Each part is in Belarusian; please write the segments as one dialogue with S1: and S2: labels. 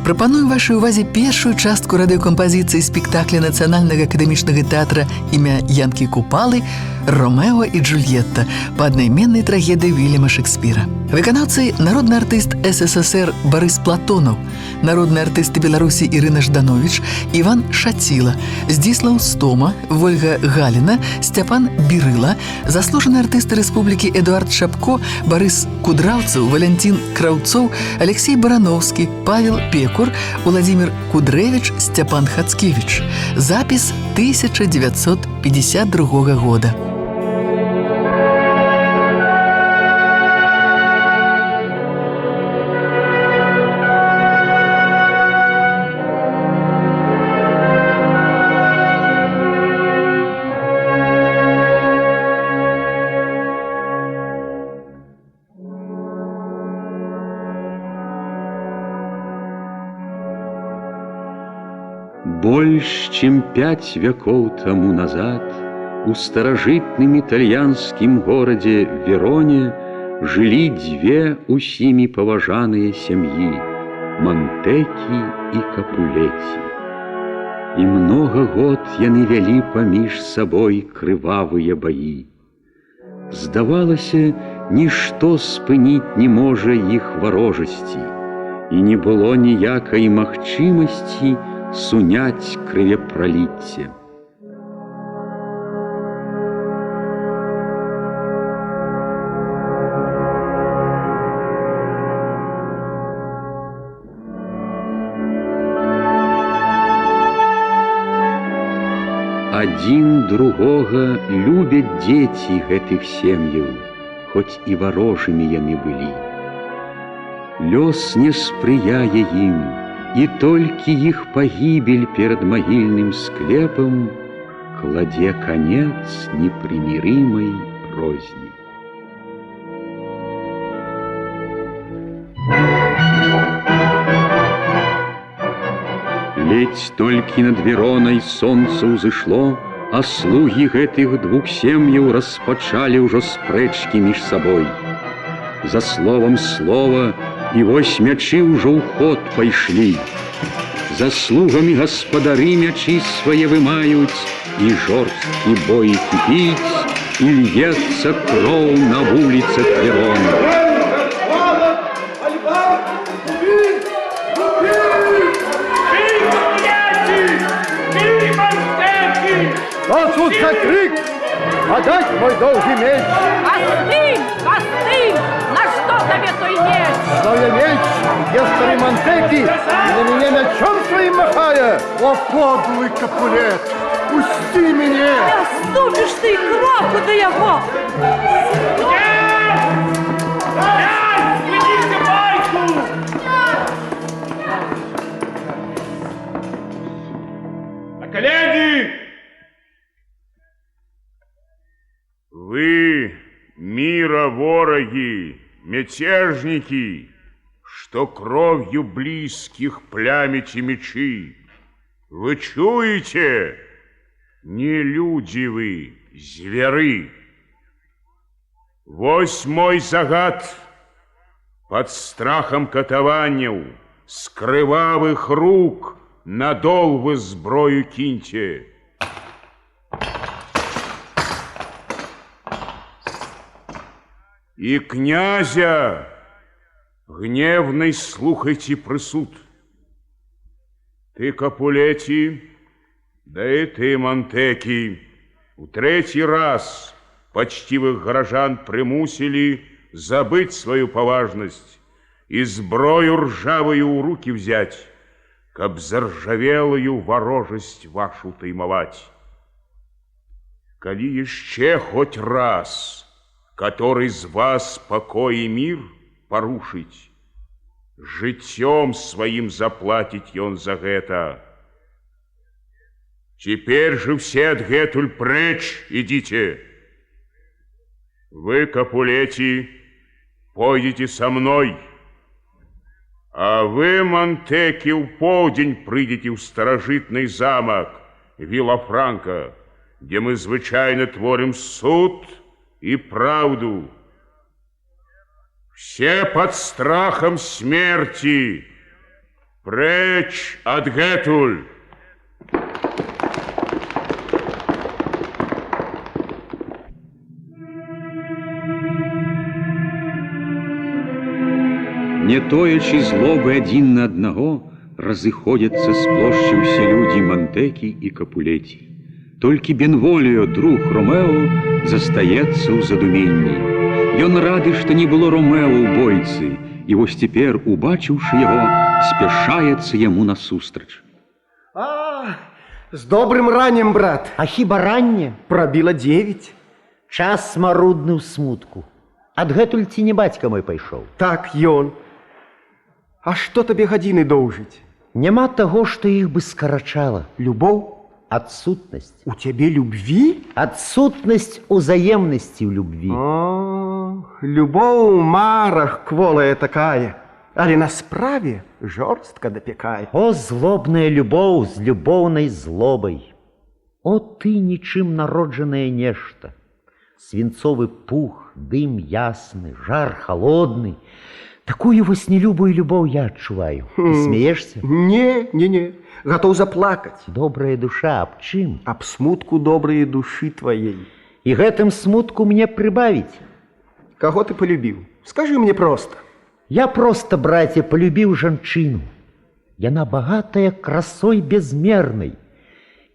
S1: Прапаную вашай увазе першую частку радыёкампазіцыі спектакля Нацыянальнага акадэмічнага тэатра імя Янкі Купалы «Ромео і Джульетта» па аднайменнай трагедыі Вільяма Шекспіра. Выканаўцы народны артыст СССР Барыс Платонаў, народныя артысты Беларусі Ірына Ждановіч, Іван Шаціла, Здзіслаў Стома, Вольга Галіна, Сцяпан Бірыла, заслужаны артысты рэспублікі Эдуард Шапко, Барыс Кудраўцаў, Валянцін Краўцоў, Алексей Барановскі, Павел Пекур, Владимир Кудрэвіч, Сцяпан Хацкевіч. Запіс 1952 года.
S2: Больш, чем 5 веков тому назад у старажытным итальянским городе Вероне жили две усими поважанные семьи – Монтеки и Капулети. И много год яны вели поміж собой крывавые бои. Здавалася, ничто спыніць не можа их ворожасці, и не было ніякай магчымасці суняць крывепраліцце. Адзін другога любяць дзеці гэтых сем'яў, хоць і варожымі яны былі. Лёс не спрыяе ім, и только их погибель перед могильным склепом кладе конец непримиримой розни. Ледь только над Вероной солнце узышло, а слуги гэтых двух сем'яў распачалі ўжо спрэчкі між собой. За словом слова, и вось мячи уже ў ход пайшлі. Заслугами гаспадары мячи свае вымаюць, и жорсткі бой кіпіць, и льецца кроў на вуліцах Вероны.
S3: Что тут за крик? Отдать мой долгий меч!
S4: Остынь! Остынь! На что тебе той меч?
S3: Что я меч? Я старый Монтеки, и на меня мечом своим махая! О, подлый Капулет! Пусти меня!
S4: Не ступишь ты кроку до его!
S5: Коллеги! Вы, мира вороги, мятежники, что кровью близких плямите мечи. Вы чуете? Не люди вы, зверы. Вось мой загад. Под страхом катаванняў, с крывавых рук надол вы зброю киньте. И князя гневный слухайте присуд. Ты, Капулети, да и ты, Монтеки, у третий раз почтивых горожан примусили забыть свою поважность и зброю ржавую у руки взять, каб заржавелую ворожесть вашу таймовать. Коли еще хоть раз который из вас покой и мир порушить, жыццём своим заплатить он за гэта. Теперь же все адгэтуль прэч идите. Вы, Капулети, пойдете со мной, а вы, Монтеки, в полдень придете в старожитный замок Вилафранка, где мы звычайно творим суд и правду. Все под страхом смерти Прэч адгэтуль!
S2: Не тоячы злобы адзін на аднаго, разыходзяцца з плошчы ўсе людзі Монтэкі і Капулеці. Толькі Бенволіо, друг Ромео, застаецца ў задуменні. Ён рады, што не было Ромео ў бойцы, і вось цяпер, убачыўшы яго, спяшаецца яму насустрач.
S3: З добрым раннем, брат.
S6: А хіба ранне?
S3: Прабіла 9.
S6: Час марудны ў смутку. Адгэтуль ці не бацька мой пайшоў?
S3: Так, ён. А што табе гадзіны доўжыць?
S6: Няма таго, што іх бы скарачала.
S3: Любоў?
S6: Адсутнасць.
S3: У цябе любві?
S6: Адсутнасць узаемнасці ў любві.
S3: Любоў у марах кволая такая, але на справе жорстка дапякае.
S6: О, злобная любоў з любоўнай злобай! О, ты нічым народжанае нешта! Свінцовы пух, дым ясны, жар холодны. Такую вось нелюбую любоў я адчуваю. Ты смеешся?
S3: Не. Гатоў заплакаць.
S6: Добрая душа, аб чым?
S3: Аб смутку добрай душы тваей.
S6: І гэтым смутку мне прыбавіць.
S3: Каго ты полюбіў? Скажы мне проста.
S6: Я проста, браце, полюбіў жанчыну. Яна багатая красой безмернай.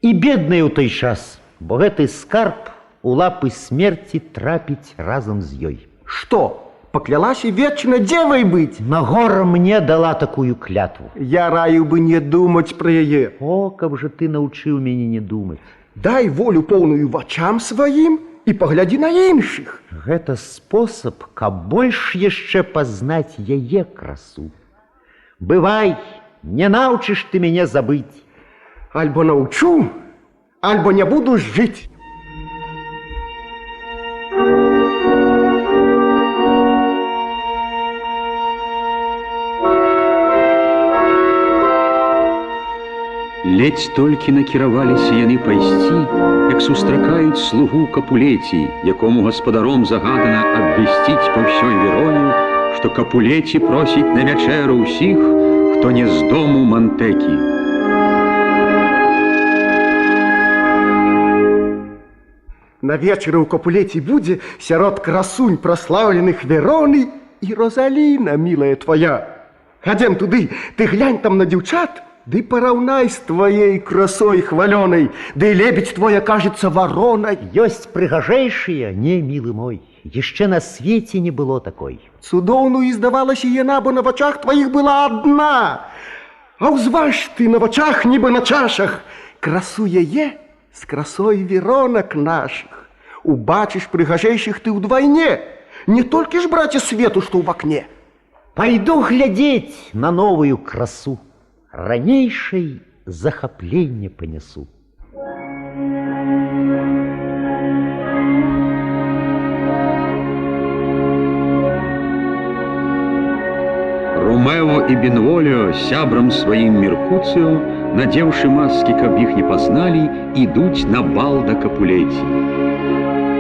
S6: І бедная ў той час, бо гэты скарб у лапы смерці трапіць разам з ёй.
S3: Што? Паклялася вечна дзевай быць?
S6: Нагора мне дала такую клятву.
S3: Я раіў бы не думаць пра яе.
S6: О, каб жа ты навучыў мяне не думаць.
S3: Дай волю поўную вачам сваім і паглядзі на іншых.
S6: Гэта спосаб, каб больш яшчэ пазнаць яе красу. Бывай, не наўчыш ты мяне забыць.
S3: Альбо научу, альбо не буду жыць.
S2: Ледзь толькі накіраваліся яны пайсці, як сустракаюць слугу Капулеці, якому гаспадаром загадана абвясціць па ўсёй Вероне, што Капулеці просіць на вячэру ўсіх, хто не з дому Монтэкі.
S3: На вечары ў Капулеці будзе сярод красунь праслаўленых Вероны і Розаліна, мілая твоя. Хадзем туды, ты глянь там на дзяўчат, ды параўнай з твоей красой хвалёнай, ды лебедь твоя кажется варонай.
S6: Ёсць прыгажэйшыя, не, мілы мой, яшчэ на свеце не было такой.
S3: Цудоўную і здавалася яна, бо на вачах тваіх была адна. А ўзваж ты на вачах, нібы на чашах, красу яе з красой веронак нашых. Убачыш прыгажэйшых ты ўдвайне, не толькі ж, браце, свету, што ў вакне.
S6: Пайду глядзець на новую красу. Ранейшай захапленне панесу.
S2: Ромео і Бенволіо сябрам сваім Меркуцыо, надзеўшы маскі, каб іх не пазналі, ідуць на бал да Капулеці.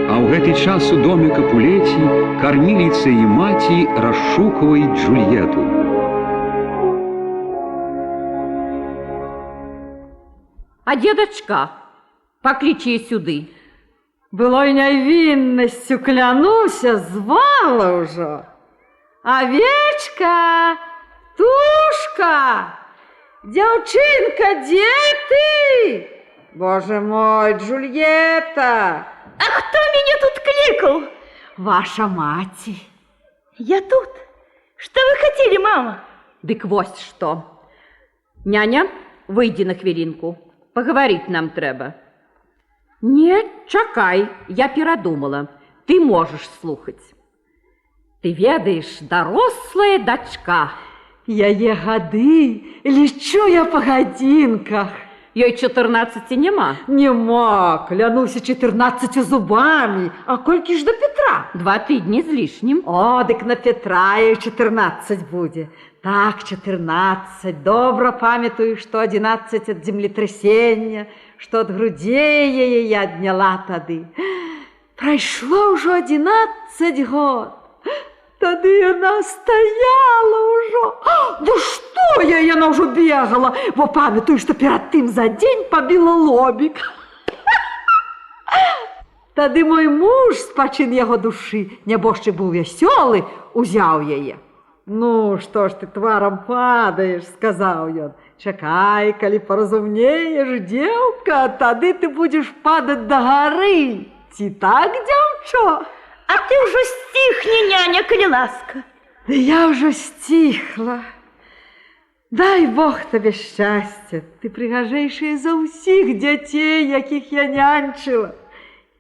S2: А ў гэты час у доме Капулеці карміліца і маці расшукваюць Джульетту.
S4: А дедачка, покличи сюды.
S7: Былой невинностью, клянуся, звала уже. Овечка, тушка, девчинка, где ты? Боже мой, Джульетта!
S4: А кто меня тут кликал?
S7: Ваша мать.
S4: Я тут. Что вы хотели, мама? Дык вось что. Няня, выйди на хвилинку. Поговорить нам трэба. Не, чакай, я перадумала. Ты можешь слухать. Ты ведаешь, дарослая дачка.
S7: Яе гады, лечу я по гадзінках.
S4: Ёй 14 нема.
S7: Нема, клянуся 14 зубами. А колькі ж до Петра?
S4: 2 тыдні з лишнім.
S7: О, дык на Петра і 14 будзе. Так, 14. Добра памятаю, што 11 ад землетрасення, што ад грудзей яе я адняла тады. Прайшло ўжо 11 год. Тады яна стаяла ўжо. Да што я, яна ўжо бегала, бо памятаю, што перад тым за дзень пабіла лобік. Тады мой муж, спачын яго душы, нябожчык быў вясёлы, узяў яе. Ну, што ж ты тварам падаеш, сказаў ён. Чакай, калі паразумнееш, дзеўка, тады ты будзеш падаць да гары. Ці так, дзяўчо?
S8: А ты ўжо сціхні, няня, калі ласка.
S7: Я ўжо сціхла. Дай Бог табе шчасця. Ты прыгажэйшая за ўсіх дзяцей, якіх я нянчыла.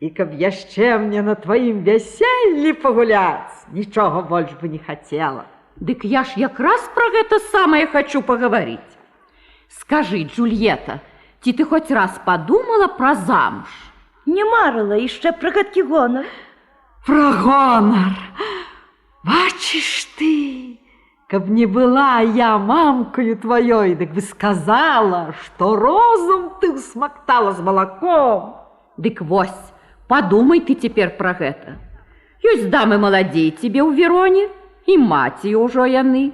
S7: І каб яшчэ мне на тваім вяселлі пагуляць, нічога больш бы не хацела.
S4: Дык я ж якраз пра гэта самае хачу пагаварыць. Скажы, Джульетта, ці ты хоць раз падумала пра замуж?
S8: Не марыла яшчэ пра гэткі гонар.
S7: Пра гонар. Бачыш ты, каб не была я мамкою тваёй, дык бы сказала, што розум ты ўсмактала з малаком.
S4: Дык вось, падумай ты цяпер пра гэта. Ёсць дамы маладзей цябе ў Вероне, і маці ўжо яны.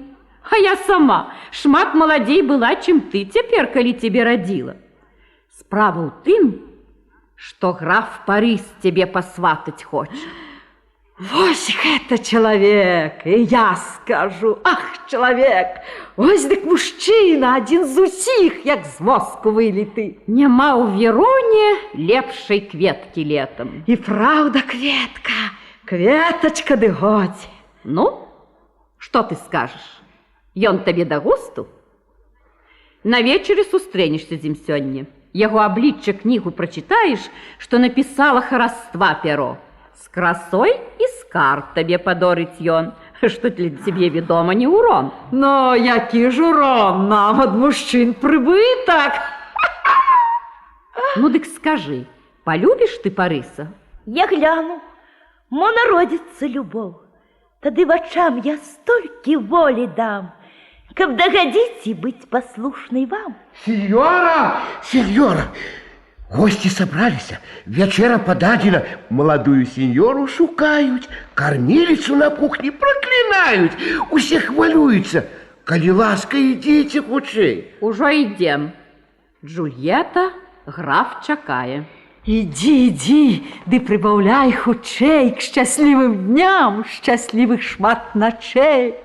S4: А я сама шмат маладзей была, чым ты цяпер, калі цябе радзіла. Справа ў тым, што граф Парыс цябе пасватаць хоча.
S7: Вось гэта чалавек, і я скажу, ах, чалавек, вось дык мужчына, адзін з усіх, як з мозку выліты.
S4: Няма ў Вероне лепшай кветкі летам.
S7: І праўда, кветка, кветачка ды годзе.
S4: Ну, што ты скажаш? Ён табе да густу? На вечары сустрэнешся з ім сёння. Яго аблічча кнігу прачытаеш, што напісала хараства пяро. З красой і скарб табе падорыць ён, што для цябе, вядома, не урон.
S7: Но які ж урон, нам ад мужчын прыбытак.
S4: Ну дык скажы, палюбіш ты Парыса?
S8: Я гляну, мо народзіцца любоў. Тады вачам я столькі волі дам, каб дагадзіць і быць паслушнай вам.
S3: Сеньора! Сеньора! Гости собрались, вечера подадена, молодую сеньору шукают, кормилицу на кухне проклинают, усе хвалюются. Коли ласка, идите хутчэй.
S4: Ужо ідзем. Джульетта, граф чакае.
S7: Ідзі, ідзі, ды прыбаўляй хутчэй к шчаслівым дням, шчаслівых шмат начэй.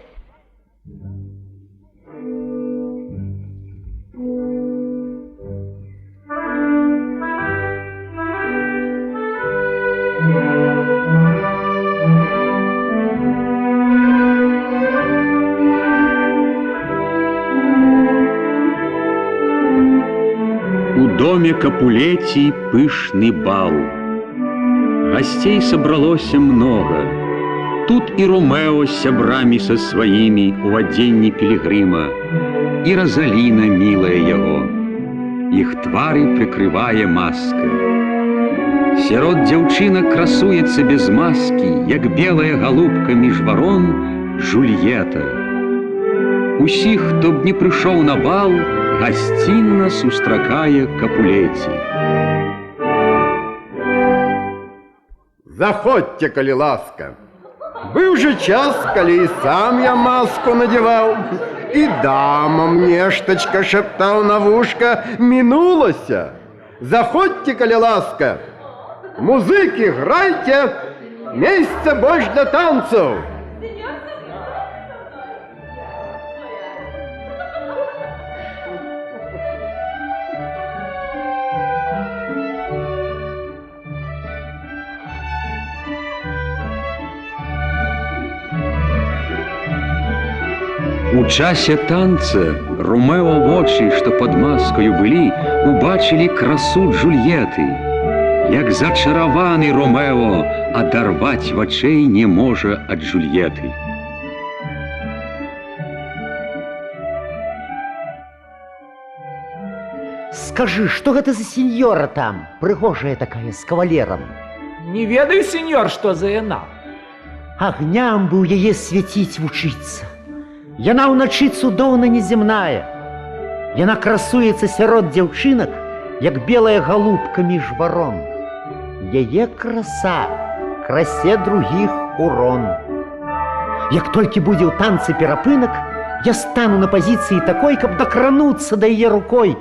S2: У доме Капулеці пышны бал. Гостей собралося много. Тут и Ромео с сябрамі со сваімі у адзенні пілігрыма, и Розаліна, милая яго. Іх твары прикрывае маска. Сярод дзяўчынак красуецца без маски, як белая голубка між варон, Джульетта. Усіх, хто б не прыйшоў на бал, гостинно сустракае Капулеці.
S3: Заходьте, коли ласка. Быў же час, калі і сам я маску надевал, и дамам нешточка шептал на вушка, минулося. Заходьте, коли ласка. Музыки, грайте, месяца больше для танцев.
S2: У часе танца Ромео вочы, што пад маскаю былі, убачылі красу Джульетты. Як зачараваны Ромео адарваць вачэй не можа ад Джульетты.
S6: Скажы, што гэта за сеньора там, прыгожая такая, з кавалерам?
S9: Не ведаю, сеньор, што за яна.
S6: Агням бы ў яе свяціць вучыцца. Яна ўначы цудоўна неземная. Яна красуецца сярод дзяўчынак, як белая голубка між варон. Яе краса красе другіх урон. Як толькі будзе ў танцы перапынак, я стану на пазіцыі такой, каб дакрануцца да яе рукой.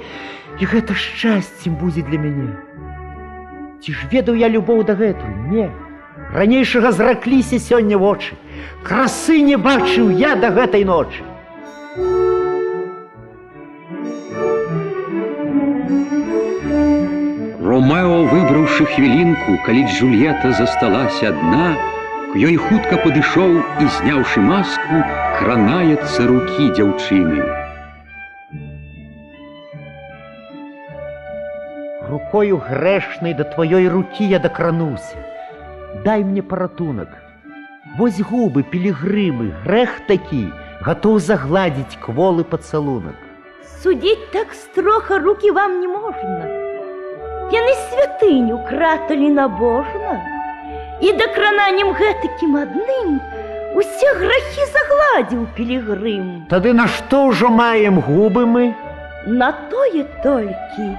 S6: І гэта шчасцем будзе для мяне. Ці ж ведаў я любоў дагэтуль? Не. Ранейшага зракліся сёння вочы. Красы не бачыў я да гэтай ночы.
S2: Ромео, выбраўшы хвілінку, калі Джульетта засталася адна, к ёй хутка падышоў і, зняўшы маску, кранаецца рукі дзяўчыны.
S6: Рукою грэшнай да тваёй рукі я дакрануўся. Дай мне паратунак. Вось губы, пілігрымы, грэх такі, гатоў загладзіць кволы пацалунак.
S8: Судить так строга руки вам не можна. Яны святыню краталі набожна. І дакрананнем гэтакім адным усе грахі загладзіў пілігрым.
S6: Тады нашто ўжо маем губы мы?
S8: На тое толькі,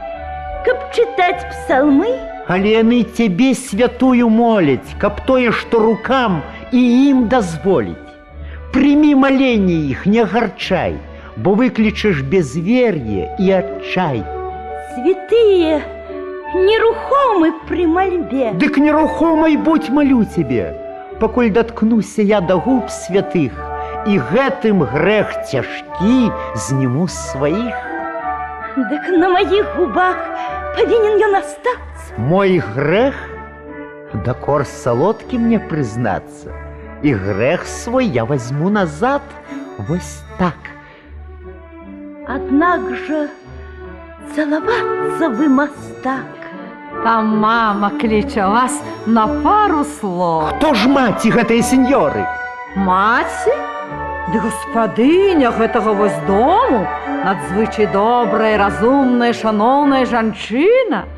S8: каб чытаць псалмы.
S6: Але яны цябе святую моляць, каб тое, што рукам і ім дазволіць. Прымі маленне іх, не гарчай, бо выклічаш безвер'е і адчай.
S8: Святые нерухомы пры мальбе.
S6: Дык нерухомай будь, малю цябе, пакуль даткнуся я да губ святых, і гэтым грэх цяжкі зніму з сваіх.
S8: Дык на маіх губах павінен ён астацца.
S6: Мой грэх? Дакор салодкі мне прызнацца, і грэх свой я возьму назад вось так.
S8: Аднак жа цалавацца вы мастак.
S7: Там мама кліча вас на пару слов.
S6: Хто ж маці гэтыя сеньоры?
S7: Маці? Ды гаспадыня гэтага вось дому, надзвычай добрая, разумная, шаноўная жанчына.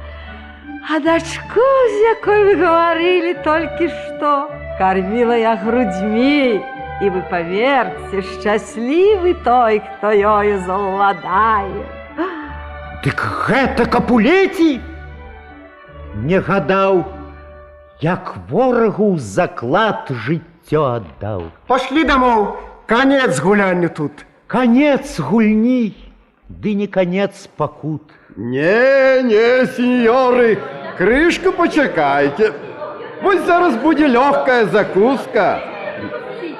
S7: А дачку, з якой вы гаварылі толькі што, карміла я грудзьмі. І вы паверце, шчаслівы той, хто ёю заўладае.
S6: Дык гэта Капулеці? Не гадаў, як ворагу ў заклад жыццё аддаў.
S3: Пашлі дамоў, канец гулянню тут.
S6: Канец гульні, ды не канец пакут.
S3: Не, сеньоры, крышку почекайте. Вось зараз будзе лёгкая закуска.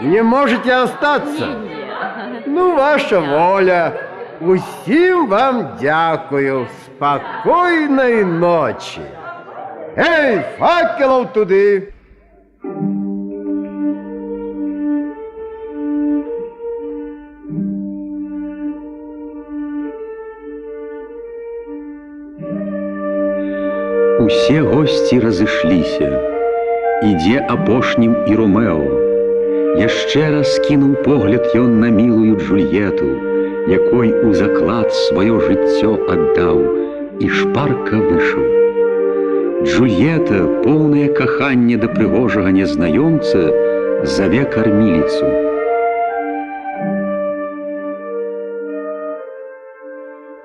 S3: Не можете остаться? Ну, ваша воля. Усім вам дякую. Спокойной ночи. Эй, факелов туды!
S2: Усе госці разышліся. Ідзе апошнім і Ромео. Яшчэ раз кінуў погляд ён на мілую Джульету, якой у заклад сваё жыццё аддаў, і шпарка выйшаў. Джульета, поўнае каханне да прыгожага незнаёмца, заве карміліцу.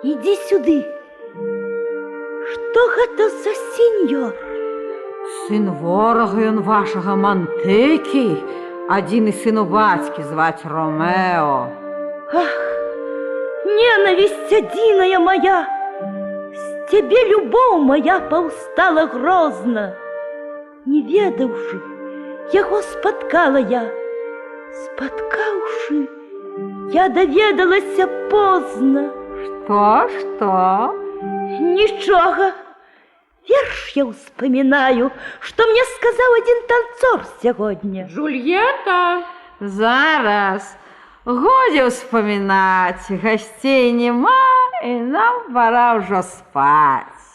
S8: Ідзі сюды. Што гэта за сеньор?
S7: Сын ворага ён вашага Мантэкі, адзіны сыну бацькі зваць Ромео.
S8: Ах, ненавість адзіная моя, з цябе любоў моя паўстала грозна. Не ведаўшы, яго спаткала я. Спаткаўшы, я даведалася позна.
S7: Што?
S8: Нічога. Верш я ўспамінаю, што мне сказаў адзін танцор сягоння.
S4: Джульетта!
S7: Зараз. Годзе ўспамінаць. Гасцей няма, і нам пора ўжо спаць.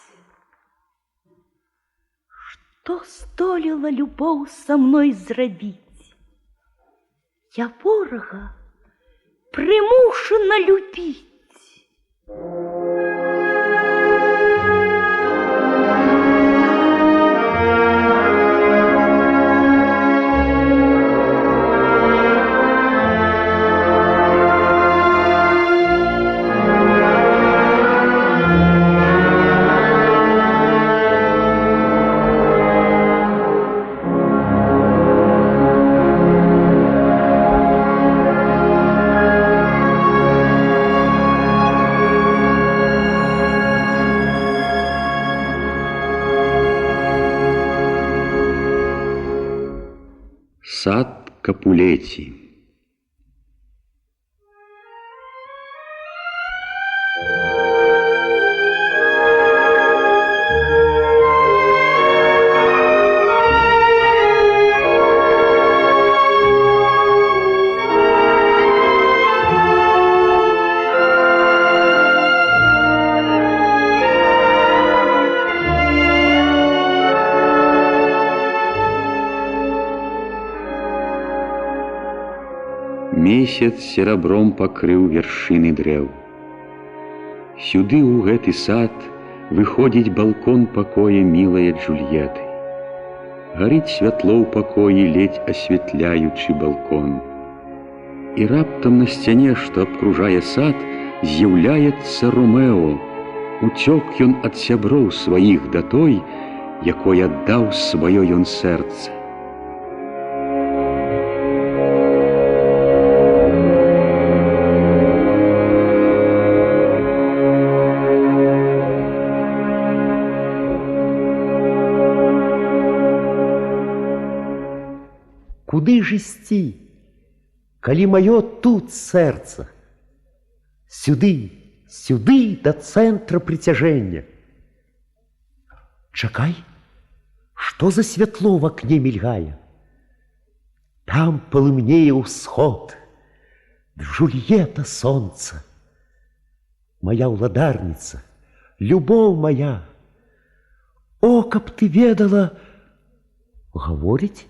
S8: Што здолела любоў са мной зрабіць? Я ворага прымушана любіць.
S2: Сад Капулети. Месяц серабром пакрыў вяршыны дрэў. Сюды ў гэты сад выходзіць балкон пакоя мілае Джульетты. Гарыць святло ў пакоі, ледзь асвятляючы балкон. І раптам на сцяне, што абкружае сад, з'яўляецца Ромео. Уцёк ён ад сяброў сваіх да той, якой аддаў сваё ён сэрца.
S6: Куды ж ісці, калі маё тут сэрца? Сюды, сюды, да цэнтра прыцяжэння. Чакай, што за святло в акне мільгае? Там палымнее ўсход, Джульетта сонца. Моя ўладарніца, любоў моя. О, каб ты ведала, гаворыць?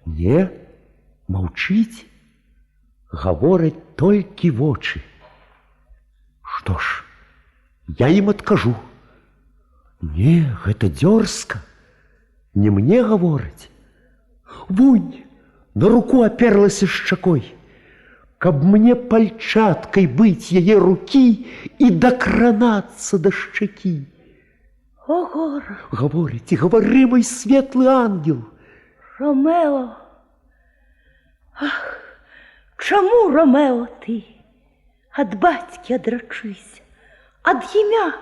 S6: Не, маўчыць, гавораць толькі вочы. Што ж, я ім адкажу. Не, гэта дзёрзка, не мне гавораць. Вунь, на руку аперлася шчакой, каб мне пальчаткай быць яе рукі і дакранацца да шчакі.
S8: О, гора!
S6: Гаворыць, і гавары, мой светлы ангел.
S8: Ромео, ах, чаму, Ромео, ты ад бацькі адрачыся, ад імя,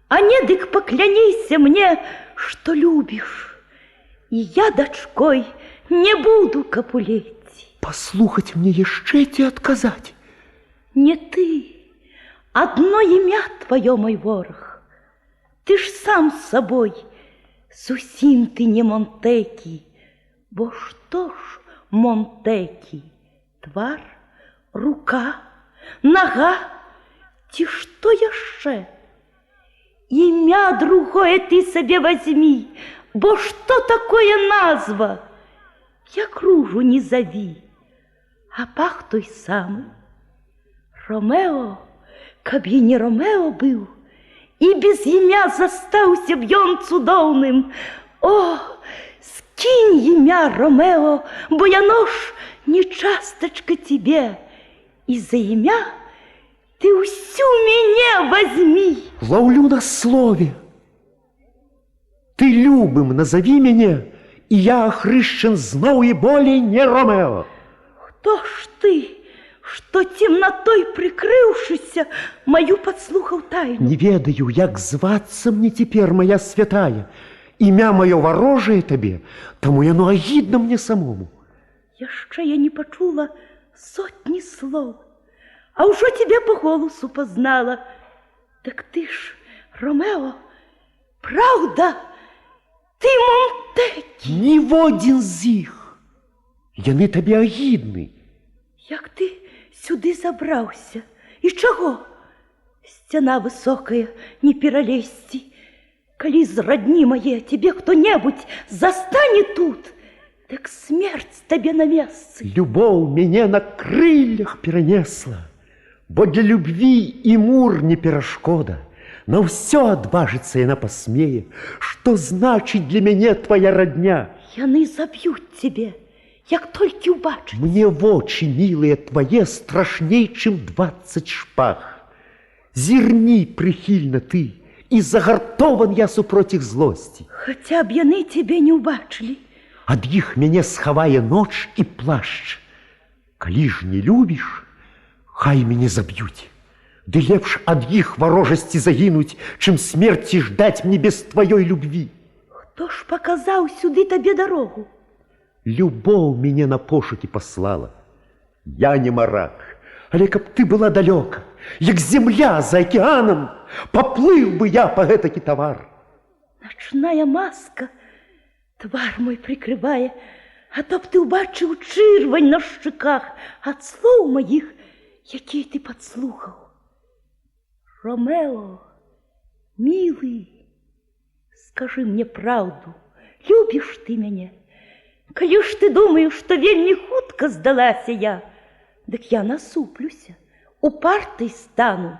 S8: а не дык пакляніся мне, што любіш, і я дачкой не буду Капулеці.
S6: Паслухаць мне яшчэ ці адказаць?
S8: Не ты, адно імя тваё, мой вораг, ты ж сам з сабой, зусім ты не Монтекі. Бо што ж Монтекі? Твар, рука, нага, ці што яшчэ? Імя другое ты сабе возьми, бо што такое назва? Як ружу не заві, а пах той самы. Ромео, каб я не Ромео быў, і без імя застаўся б ён цудоўным. О, скинь імя, Ромео, бо яно ж не частачка тебе, і за імя ты ўсю мяне возьми.
S6: Лаўлю на слове. Ты любым назови мяне, і я ахрышчан зноў і болей не Ромео.
S8: Хто ж ты, што темнотой прикрыўшыся, маю падслухаў тайну?
S6: Не ведаю, як звацца мне цяпер, моя святая. Імя маё варожае табе, таму яно агідна мне самому.
S8: Яшчэ я не пачула сотні слоў, а ўжо тебе по голосу пазнала. Так ты ж, Ромео, правда, ты Монтекі?
S6: Ніводзін з іх. Яны табе агідны.
S8: Як ты сюды забраўся? І чаго? Сцяна высокая, не пералезці. Калі з радні мае тебе хто-небудзь застане тут, так смерць табе на месцы.
S6: Любоў мяне на крыллях перанесла, бо для любві і мур не перашкода. На ўсё адважыцца яна пасмее. Што значыць для мяне твоя радня?
S8: Яны заб'юць тебе, як толькі ўбачаць.
S6: Мне вочы, мілыя твае, страшней, чым 20 шпаг. Зірні прыхільна ты, і загартован я супроць іх злосці.
S8: Хаця б яны тебе не ўбачылі.
S6: Ад іх мяне схавае ноч і плашч. Калі ж не любіш, хай мяне заб'юць. Ды лепш ад іх варожасці загінуць, чым смерці ждаць мне без тваёй любві.
S8: Хто ж паказаў сюды табе дарогу?
S6: Любоў мяне на пошукі паслала. Я не марак, але каб ты была далёка, як земля за акеанам, паплыў бы я па гэтакі тавар.
S8: Ночная маска твар мой прикрывае, а то б ты убачыў чырвань на шчыках ад слоў маіх, якія ты падслухаў. Ромео, милый, скажи мне правду, любіш ты мяне? Калі ж ты думаеш, што вельмі хутка здалася я, дык я насуплюся, упартай стану,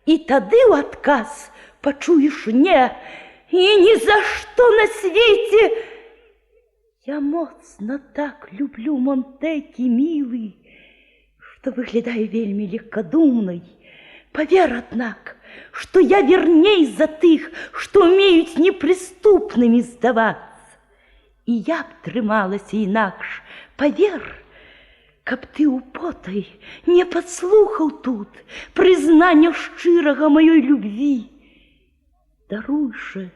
S8: і тады ў адказ пачуеш не, і ні за што на свеце. Я моцна так люблю Монтекі, милый, што выглядаю вельмі легкадумнай. Павер, аднак, што я верней за тых, што ўмеюць непрыступнымі здавацца. І я б трымалася інакш. Павер, каб ты употай не падслухаў тут прызнання шчырага маёй любві. Даруй жа,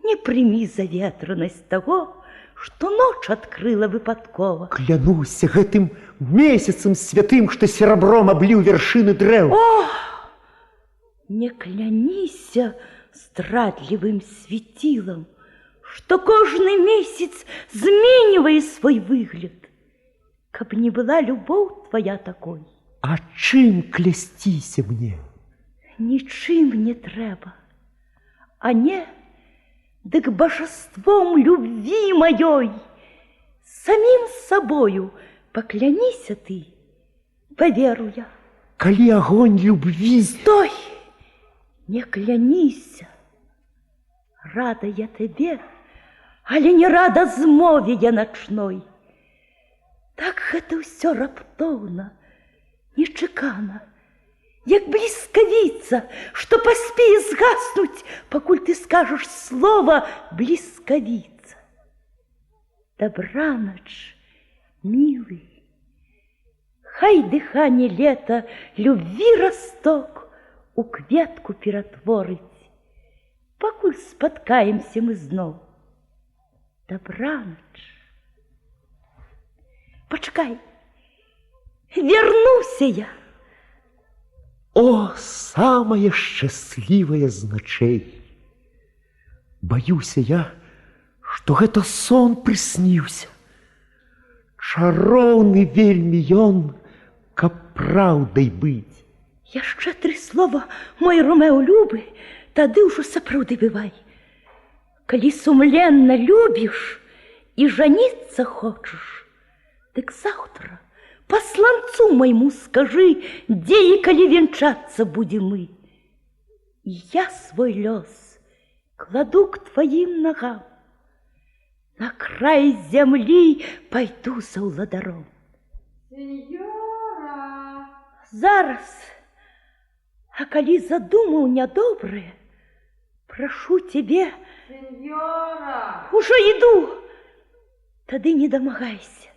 S8: не прымі заветранасць таго, што ноч адкрыла выпадкова.
S6: Клянуся гэтым месяцам святым, што серабром абліў вяршыны дрэў.
S8: О! Не кляніся здрадлівым свецілам, што кожны месяц зменьвае свой выгляд. Каб не была любоў твоя такой.
S6: А чым клясціся мне?
S8: Нічым не трэба. А не, дык божеством любві маёй. Самім сабою пакляніся ты, паверу я.
S6: Калі агонь любві...
S8: Стой! Не кляніся. Рада я табе, але не рада змове я начной. Так гэта ўсё раптоўна, нечакана, як бліскавіца, што паспее згаснуць, пакуль ты скажаш слова бліскавіца. Добраноч, милый, хай дыханне лета любві расток у кветку ператворыць, пакуль спаткаемся мы зноў. Добраноч. Пачакай, вернуся я.
S6: О, самае шчаслівае з начэй! Баюся я, што гэта сон прысніўся. Чароўны вельмі ён, каб праўдай быць.
S8: Яшчэ 3 слова, мой Ромео любы, тады ўжо сапраўды бывай. Калі сумленна любіш і жаніцца хочаш, дык заўтра пасланцу майму скажы, дзе і калі венчацца будзем мы. І я свой лёс кладу к тваім нагам. На край зямлі пайду за ўладаром.
S4: Сеньора!
S8: Зараз, а калі задумаў нядобрае, прашу цябе...
S4: Сеньора!
S8: Ужо іду! Тады не дамагайся.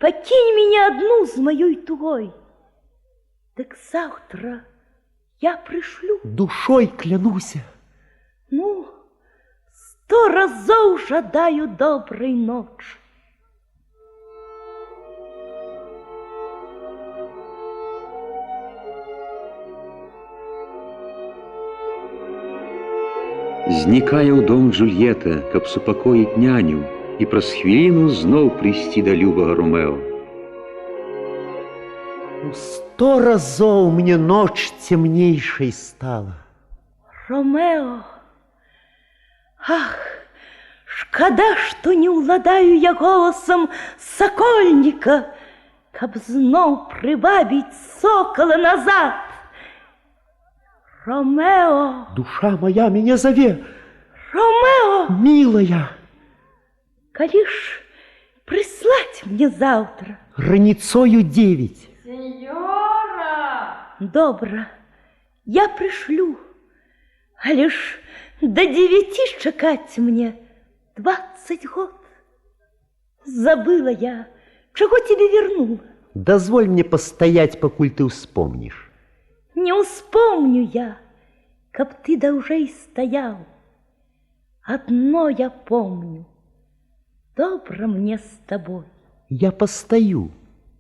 S8: Пакінь мяне адну з маёй тугой. Дык заўтра я прышлю.
S6: Душой клянуся.
S8: Ну, 100 разоў жадаю добрай ночы.
S2: Знікае ў дом Джульета, каб супакоіць няню і праз хвіліну зноў прыйсці да любага Ромео.
S6: 100 разоў мне ноч цемнейшай стала.
S8: Ромео, ах, шкада, што не ўладаю я голасам сакольніка, каб зноў прыбавіць сокала назад. Ромео!
S6: Душа моя мяне заве.
S8: Ромео!
S6: Милая!
S8: Калі ж прыслаць мне заўтра?
S6: Раніцою 9.
S4: Сеньора!
S8: Добра, я прышлю. Але ж до 9 чакаць мне 20 год. Забыла я, чаго тебе вернула.
S6: Дазволь мне пастаяць, пакуль ты ўспомніш.
S8: Не успомню я, каб ты даўжэй стаяў. Адно я помню. добра мне с тобой.
S6: Я постою,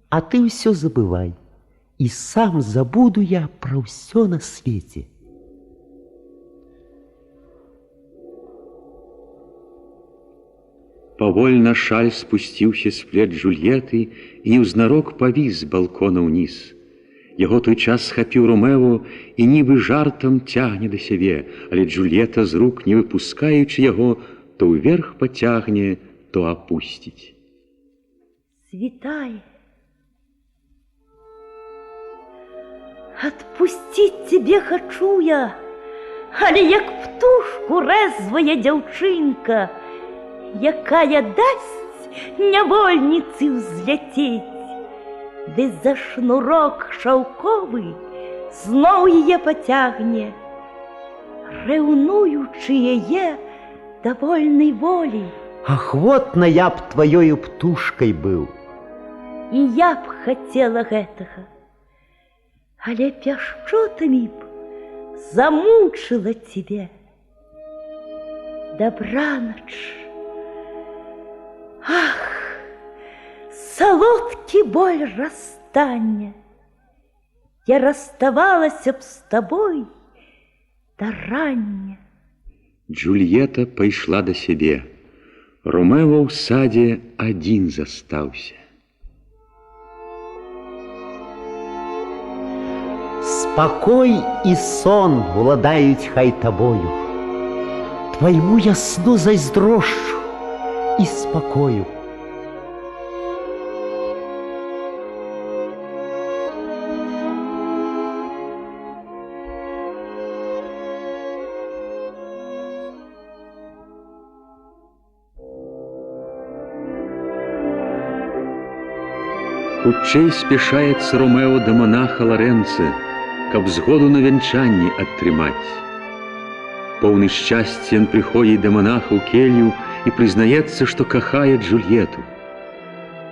S6: а ты все забывай, и сам забуду я про все на свете.
S2: Павольна шаль спусціўся з плеч Джульетты і неўзнарок павіс з балкона ўніз. Яго той час схапіў Ромео і нібы жартам цягне да сябе, але Джульетта з рук, не выпускаючы яго, то ўверх пацягне, то апусціць.
S8: Святая, отпустить тебе хочу я, але як птушку резвая дзяўчынка, якая дасць нявольніцы ўзляцець, ды за шнурок шаўковы зноў яе пацягне, рэўнуючы яе да вольнай волі.
S6: Ахвотна я б тваёю птушкай быў.
S8: І я б хацела гэтага, але пяшчотамі б замучыла цябе. Добранач. Ах, солодкий боль расстання. Я расставалася б з табой да рання.
S2: Джульетта пайшла да сябе. Ромео ў садзе адзін застаўся.
S6: Спокой и сон владают хай тобою. Твоему я сну зайздрошчу и спокою.
S2: Хутчэй спяшаецца Ромео да монаха Лорэнца, каб згоду на вянчанне атрымаць. Поўны шчасця ён прыходзіць да монаха ў келью і прызнаецца, што кахае Джульетту.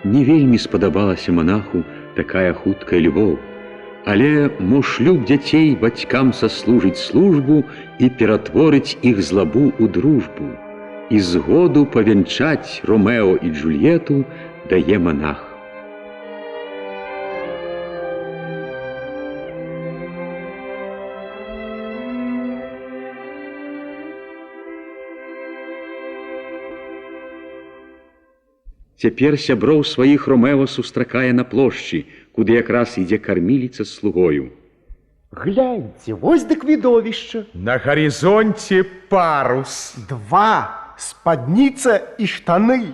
S2: Не вельмі спадабалася монаху такая хуткая любоў, але мо шлюб дзяцей бацькам саслужыць службу і ператворыць іх злабу ў дружбу, і згоду павянчаць Ромео і Джульетту дае монах. Цяпер сяброў сваіх Ромео сустракае на плошчы, куды якраз ідзе карміліца з слугою.
S3: Гляньте, вось дык відовішча.
S5: На горизонте парус.
S3: 2 спадніца і штаны.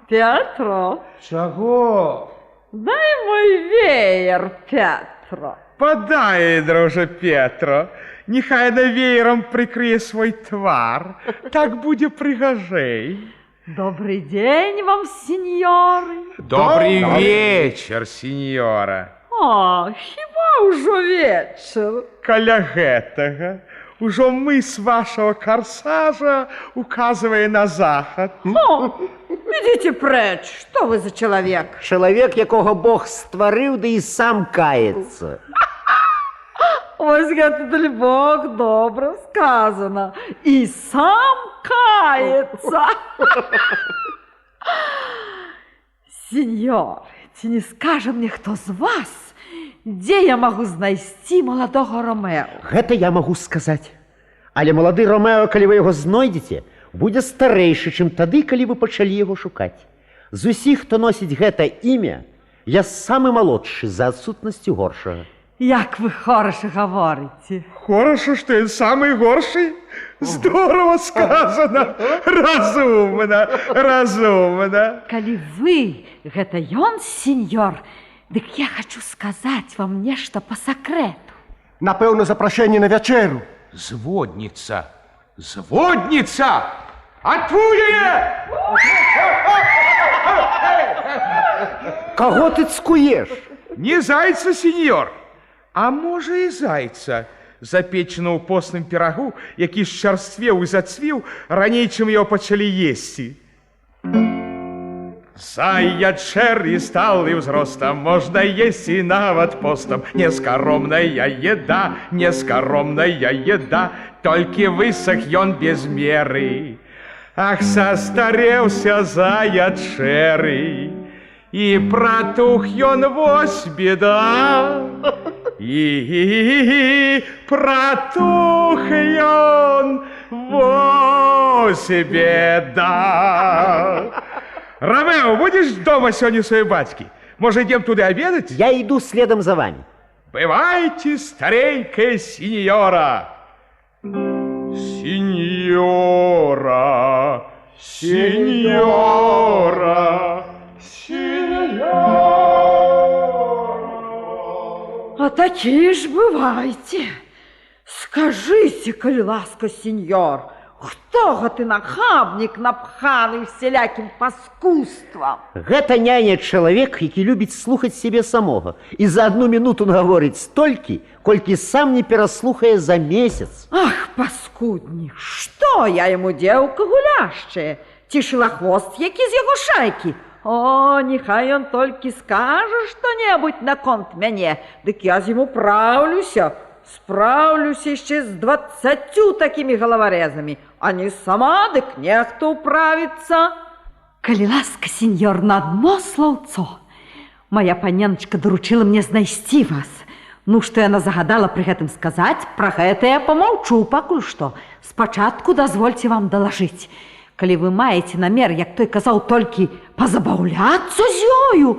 S7: Петро,
S3: Чаго?
S7: дай мой веер, Петро.
S5: Подай, друже Петро, нехай на веером прикрые свой твар, так буде пригожей.
S7: Добрый день вам, сеньоры.
S5: Добрый вечер, сеньора.
S7: О, хіба ўжо вечер?
S5: Каля гэтага ужо мыс вашего корсажа указывае на захад.
S7: О, идите прочь, что вы за человек?
S6: Человек, якого Бог стварыў, да і сам каецца.
S7: Вось гэта дали Бог добра сказано. И сам кается. Сеньор, ці не скажа мне, хто з вас, дзе я магу знайсці маладога Ромео?
S6: Гэта я магу сказаць. Але малады Ромео, калі вы яго знойдзеце, будзе старэйшы, чым тады, калі вы пачалі яго шукаць. З усіх, хто носіць гэта імя, я самы малодшы за адсутнасцю горшага.
S7: Як вы хорошо говорите.
S5: Хорошо, что он самый горший? Здорово сказано. Разумно, разумно.
S7: Калі вы, гэта ён, сеньор, дык я хочу сказаць вам нешта по сакрэту.
S3: Напэўна, запрашэнне на вячэру.
S5: Зводница, зводница! Отвуе!
S6: Каго ты цкуеш?
S5: Не зайца, сеньор, а можа і зайца, запечена ў постным пірагу, які шчарствеў і зацвіў раней, чым яго пачалі есці. Заячэр і сталы ўзростам можна есці нават постам. Нескаромная еда, нескаромная еда, толькі высах ён без меры. Ах, састарэўся заяц шэры, і пратух ён, вось беда. І пратух ён, вось беда. Ромео, будешь дома сёння своей бацькі? Может, идем туда обедать?
S6: Я иду следом за вами.
S5: Бывайте, старенькая синьора. Синьора, синьора, синьора.
S7: А такие ж бывайте. Скажите, коли ласка, сеньор, хто гэты нахабнік, напханы всялякім паскудствам?
S6: Гэта няня чалавек, які любіць слухаць сябе самога. І за 1 минуту нагаворыць столькі, колькі сам не пераслухае за месяц.
S7: Ах, паскуднік, што я яму дзеўка гуляшчая? Ці шылахвост які з яго шайкі? О, нехай ён толькі скажа што-небудзь наконт мяне, дык я з ім управлюся. Справлюсь яшчэ з 20 такими головорезами, а не сама, дык нехто управіцца. Калі ласка, сеньор, на одно словцо. Моя паненочка доручила мне знайсці вас. Ну, што яна загадала пры гэтым сказаць, пра гэта я помаўчу пакуль што. Спачатку дазвольце вам далажыць. Калі вы маеце намер, як той казаў, толькі пазабаўляцца з ёю,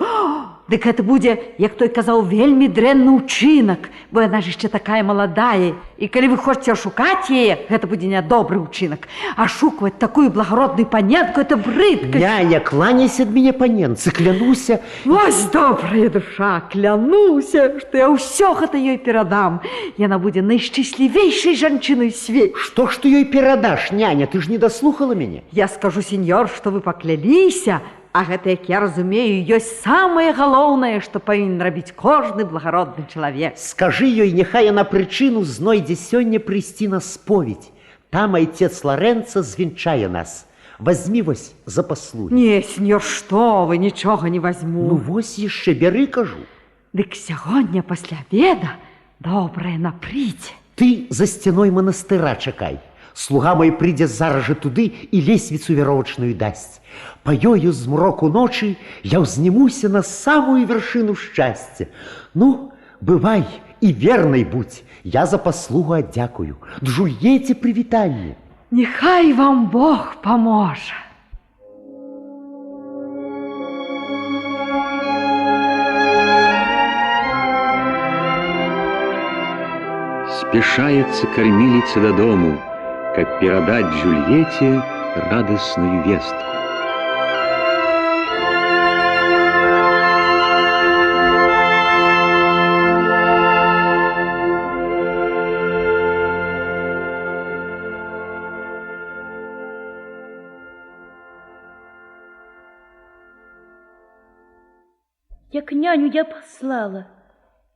S7: дык гэта будзе, як той казаў, вельмі дрэнны ўчынак, бо яна ж яшчэ такая маладая. І калі вы хочаце ашукаць яе, гэта будзе нядобры ўчынак. Ашукваць такую благородную паненку — это брыдка.
S6: Няня, кланяйся ад мяне, паненцы, клянуся.
S7: Вось добрая душа, клянуся, што я ўсё гэта ёй перадам. Яна будзе найшчаслівейшай жанчынай у свеце.
S6: Што ж ты ёй перадаш, няня? Ты ж не даслухала мяне.
S7: Я скажу, сеньор, што вы пакляліся, а гэта, як я разумею, ёсць самае галоўнае, што павінен рабіць кожны благородны чалавек.
S6: Скажы ёй, няхай яна прычыну знойдзе сёння прыйсці на споведь. Там айцец Лорэнца звенчае нас. Возьми вось за паслугі.
S7: Не, сеньор, што вы, нічога не возьму.
S6: Ну вось яшчэ бяры, кажу.
S7: Дык сягоння пасля обеда добрая на прыйдзе.
S6: Ты за сцяной манастыра чакай. Слуга мой прыйдзе зараз жа туды і лесвіцу веровачную дасць. Па ёю змроку ночы я ўзнімуся на самую вяршыну шчасця. Ну, бывай і вернай будь. Я за паслугу аддзякую. Джульетце прывітанне.
S7: Нехай вам Бог паможа.
S2: Спешается кормилица до дому, как передать Джульетте радостную вестку.
S8: Як няню я послала,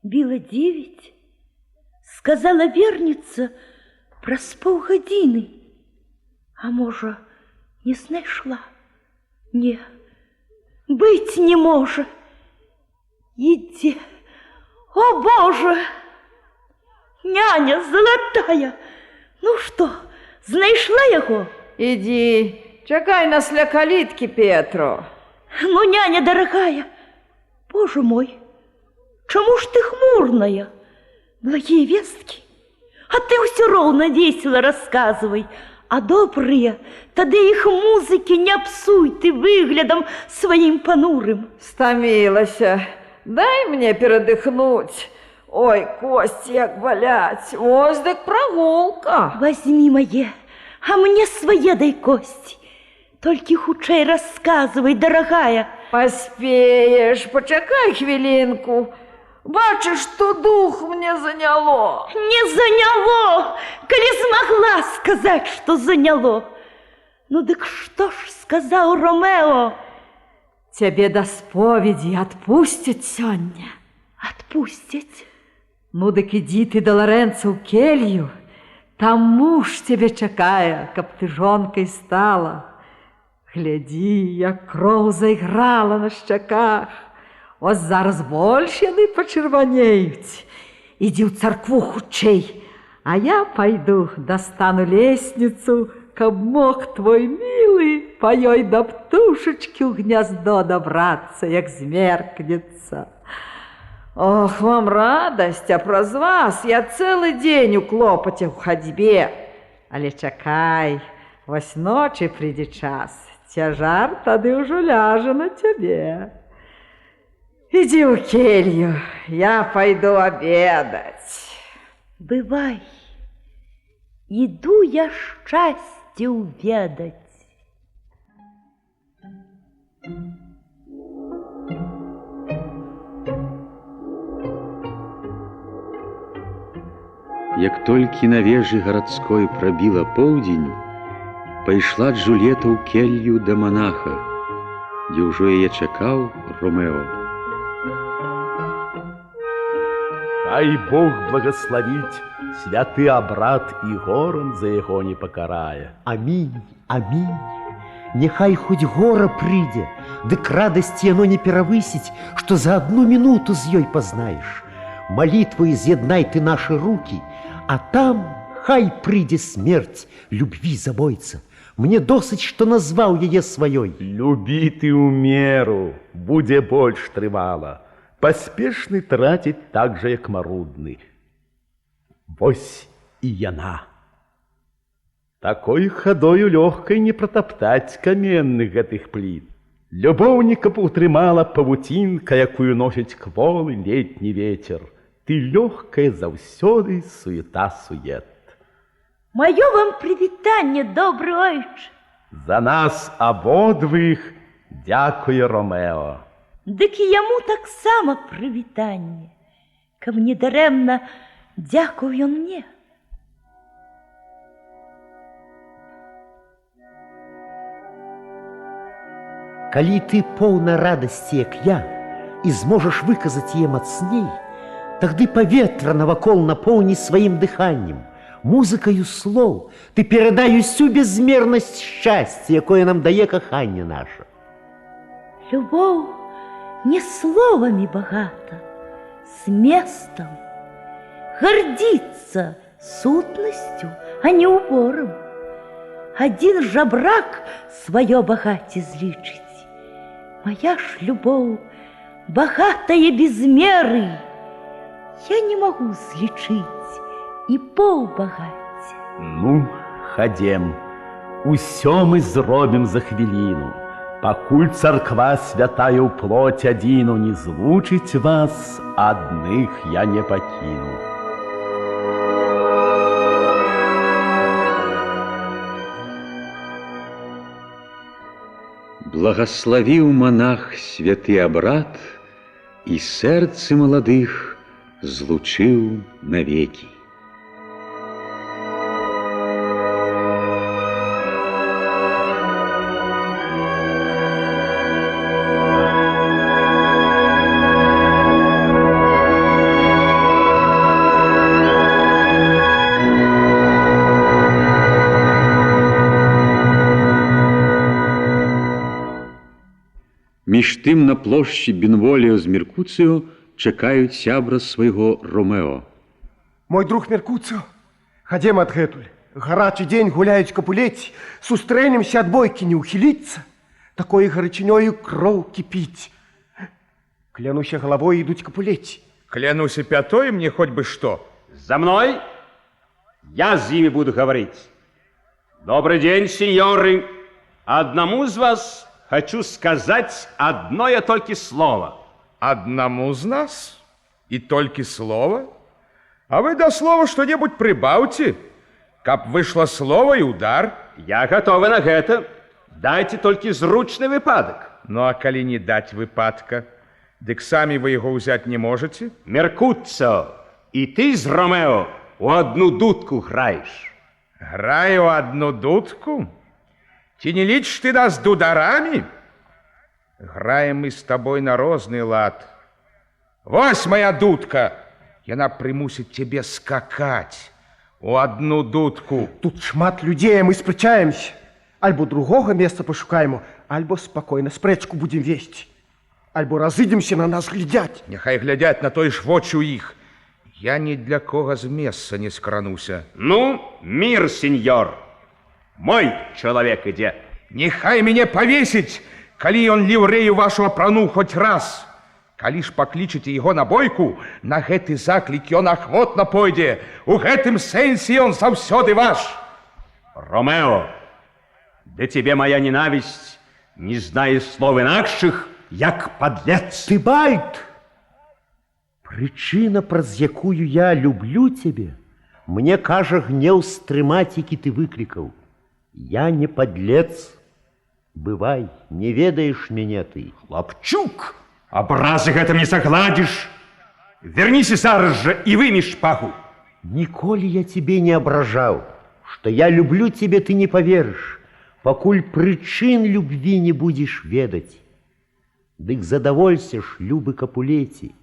S8: біла 9, сказала верніцца праз паўгадзіны. А можа, не знайшла? Не, быць не можа. Ідзе. О, Боже! Няня залатая! Ну што, знайшла яго?
S7: Ідзі, чакай нас ля каліткі, Петро.
S8: Ну, няня дарагая, Боже мой, чаму ж ты хмурная? Благие весткі? А ты ўсё роўна весела расказвай. А добрыя, тады іх музыкі не псуй ты выглядам сваім панурым.
S7: Стамілася. Дай мне перадыхнуць. Ой, косці як баляць. Вось дык прагулка.
S8: Возьми мае, а мне свае дай косці. Толькі хутчэй расказвай, дарагая.
S7: Паспееш, пачакай хвілінку. Бачыш, што дух мне заняло.
S8: Не заняло, калі змагла сказаць, што заняло. Ну дык што ж сказаў Ромео?
S7: Цябе да споведзі адпусцяць сёння.
S8: Адпусцяць?
S7: Ну дык ідзі ты да Лорэнца ў келью. Там муж цябе чакае, каб ты жонкай стала. Глядзі, як кроў зайграла на шчаках. Ось зараз больш яны пачырванеюць. Ідзі ў царкву хутчэй, А я пойду достану лестницу, каб мог твой милый по ёй до птушечки ў гнездо добрацца, як змеркнецца. Ох, вам радасць, а праз вас я цэлы дзень у клопаце ў хадзьбе. Але чакай, вось ночы прыйдзе час, цяжар тады ўжо ляжа на цябе. Ідзі ў келью, я пойду обедать.
S8: Бывай, иду я счастье уведать.
S2: Як толькі на вежы гарадской прабіла поўдзень, пайшла Джульетта ў келью да монаха, дзе ўжо яе чакаў Ромео.
S10: Хай Бог благословить святы абрат і горам за яго не пакарае.
S6: Амінь, амінь. Нехай хоць гора прыйдзе, дык радасці яно не перавысіць, што за одну минуту з ёй пазнаеш. Молитвой з'яднай ты наши руки, а там хай прыйдзе смерць любви забойца. Мне досыць, што назваў яе сваёй.
S10: Любі ты ў меру, будзе больш трывала. Паспешны траціць так жа, як марудны. Вось і яна. Такой хадою лёгкай не пратаптаць каменных гэтых пліт. Любоўніка паўтрымала павуцінка, якую носіць кволы летні ветер. Ты лёгкая заўсёды суета-сует.
S8: Маё вам прывітанне, добры ойче.
S10: За нас абодвых дзякуе Ромео.
S8: Дык і яму таксама прывітанне. Каб не дарэмна, дзякуў ён мне.
S6: Калі ты поўна радасці, як я, і зможаш выказаць яе мацней, тагды паветра навакол напоўні сваім дыханнем, музыкаю слоў, ты перадай усю безмернасць шчасця, якое нам дае каханне наша.
S8: Любоў не словамі багата, з местам. Гордіцца сутнасцю, а не убором. Адзін жабрак сваё багацце злічыць. Моя ж любоў багатая без меры. Я не магу злічыць і паўбагацця.
S10: Ну, хадзем. Усё мы зробім за хвіліну. Пакуль царква святая ў плоць адзіну не злучыць вас, адных я не пакіну.
S2: Благословил монах святы обрат, и сердце молодых злучил навеки. Між тым на плошчы Бенволіо з Меркуцыо чакаюць сябра свайго Ромео.
S3: Мой друг Меркуцыо, хадзем адгэтуль. Гарачы дзень гуляюць капулеці, сустрэнемся ад бойкі не ўхіліцца. Такой гарачынёю кроў кіпіць. Клянуся галавой, ідуць капулеці.
S5: Клянуся пятой, мне хоть бы что.
S11: За мной! Я с ними буду говорить. Добрый день, сеньоры. Одному из вас хочу сказать одно я только слово.
S5: Одному из нас? И только слово? А вы до слова что-нибудь прибавьте. Каб вышло слово и удар.
S11: Я готовы на это. Дайте только зручный выпадок.
S5: Ну, а коли не дать выпадка, дык сами вы его взять не можете?
S11: Меркуццо, и ты с Ромео у одну дудку граешь.
S5: Граю одну дудку? Ти не лічишь ты нас дударами? Граем мы с тобой на розный лад. Вось моя дудка. Яна примусит тебе скакать у одну дудку.
S3: Тут шмат людзей, мы спрачаемся. Альбо другого месца пошукаем, альбо спокойно спрэчку будем весці. Альбо разыдемся, на нас глядять.
S5: Нехай глядять на той ж вочы у іх. Я ні для кого з места не скрануся.
S11: Ну, мир, сеньор. Мой человек ідзе.
S5: Нехай мяне повесить, калі ён ліўрэю вашего прану хоть раз. Калі ж паклічыце яго на бойку, на гэты заклік ён ахвотна пойдзе. У гэтым сэнсе ён заўсёды ваш.
S11: Ромео, да тебе моя ненависть не знает слов инакших, як подлец.
S6: Тыбальт! Прычына, праз якую я люблю цябе, мне кажа гнеў стрымаць, які ты выклікаў. Я не подлец. Бывай, не ведаеш мяне ты.
S11: Хлопчук, образы гэтым не сагладзіш. Верніся зараз жа і вымі шпагу.
S6: Ніколі я тебе не абражаў. Что я люблю тебе, ты не поверишь, покуль прычын любви не будешь ведать. Дык задоволься ж, любы Капулеці,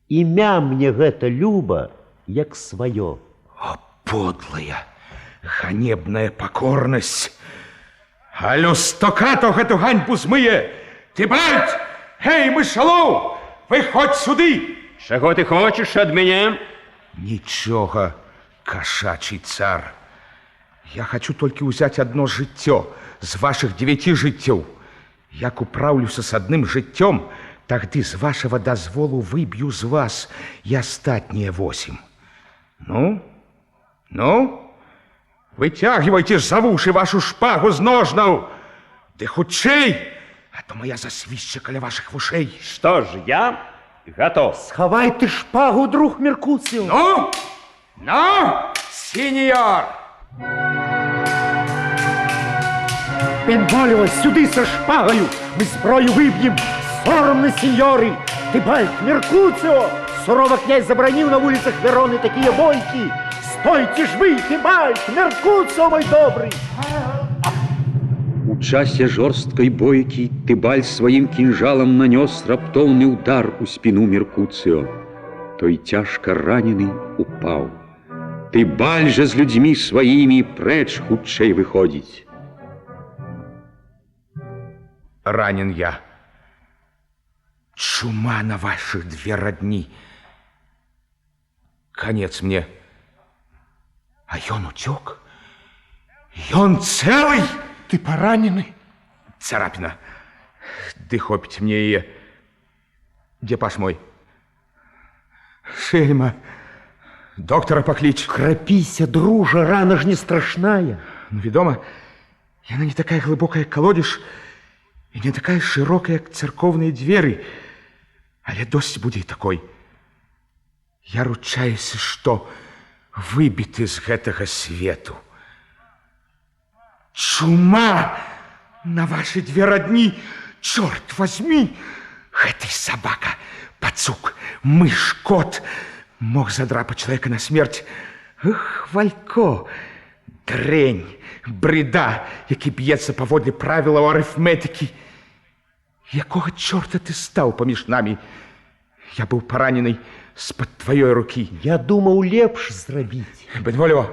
S6: імя мне гэта люба, як свое.
S5: О, подлая, ганебная покорность! А люстокато гэту ганьбу змые! Тыбальт! Эй, мышалоў, выходь сюды!
S11: Чего ты хочешь от меня?
S5: Ничего, кошачий цар. Я хочу только взять одно жыццё з ваших 9 жыццёў. Як управлюся с одним жыццём, тагды з вашего дазволу выбью з вас и остатние 8. Ну, вытягивайте ж за вуши вашу шпагу з ножнаў. Ды хутчэй, а то моя засвішча каля ваших вушей.
S11: Что ж, я готов.
S6: Схавай ты шпагу, друг Меркуцио.
S5: Ну, сеньор!
S6: Бенволио, сюды со шпагою, мы зброю выбьем. Соромно, сеньоры! Тыбальт, Меркуцио! Сурово князь забронил на улицах Вероны такие бойки. Стойте ж вы, Тыбальт, Меркуцио, мой добрый!
S2: У часе жорсткай бойкі Тыбальт сваім кінжалам нанёс раптоўны удар у спіну Меркуцио. Той цяжка ранены упаў. Тыбальт жа з людзьмі сваімі прэч хутчэй выходзіць.
S5: Ранен я. Чума на ваших 2 родни. Конец мне. А ён утек? Ён целый?
S3: Ты поранены?
S5: Царапина. Ды хопить мне ее. Где паш мой? Шельма. Доктора поклич.
S6: Крапися, дружа, рана ж не страшная.
S5: Ну, ведома, яна не такая глыбокая, як колодиш, и не такая широкая, как церковные двери, але досить будет такой. Я ручаюсь, что выбит из гэтага свету. Чума на ваши 2 родни, черт возьми! Гэтай собака, пацук, мышь, кот мог задрапать человека на смерть. Эх, Валько, дрэнь, бреда, які б'ецца паводле правілаў арыфметыкі. Якога чорта ты стаў паміж намі? Я быў паранены з-пад тваёй рукі.
S6: Я думаў лепш зрабіць.
S5: Бенволіо,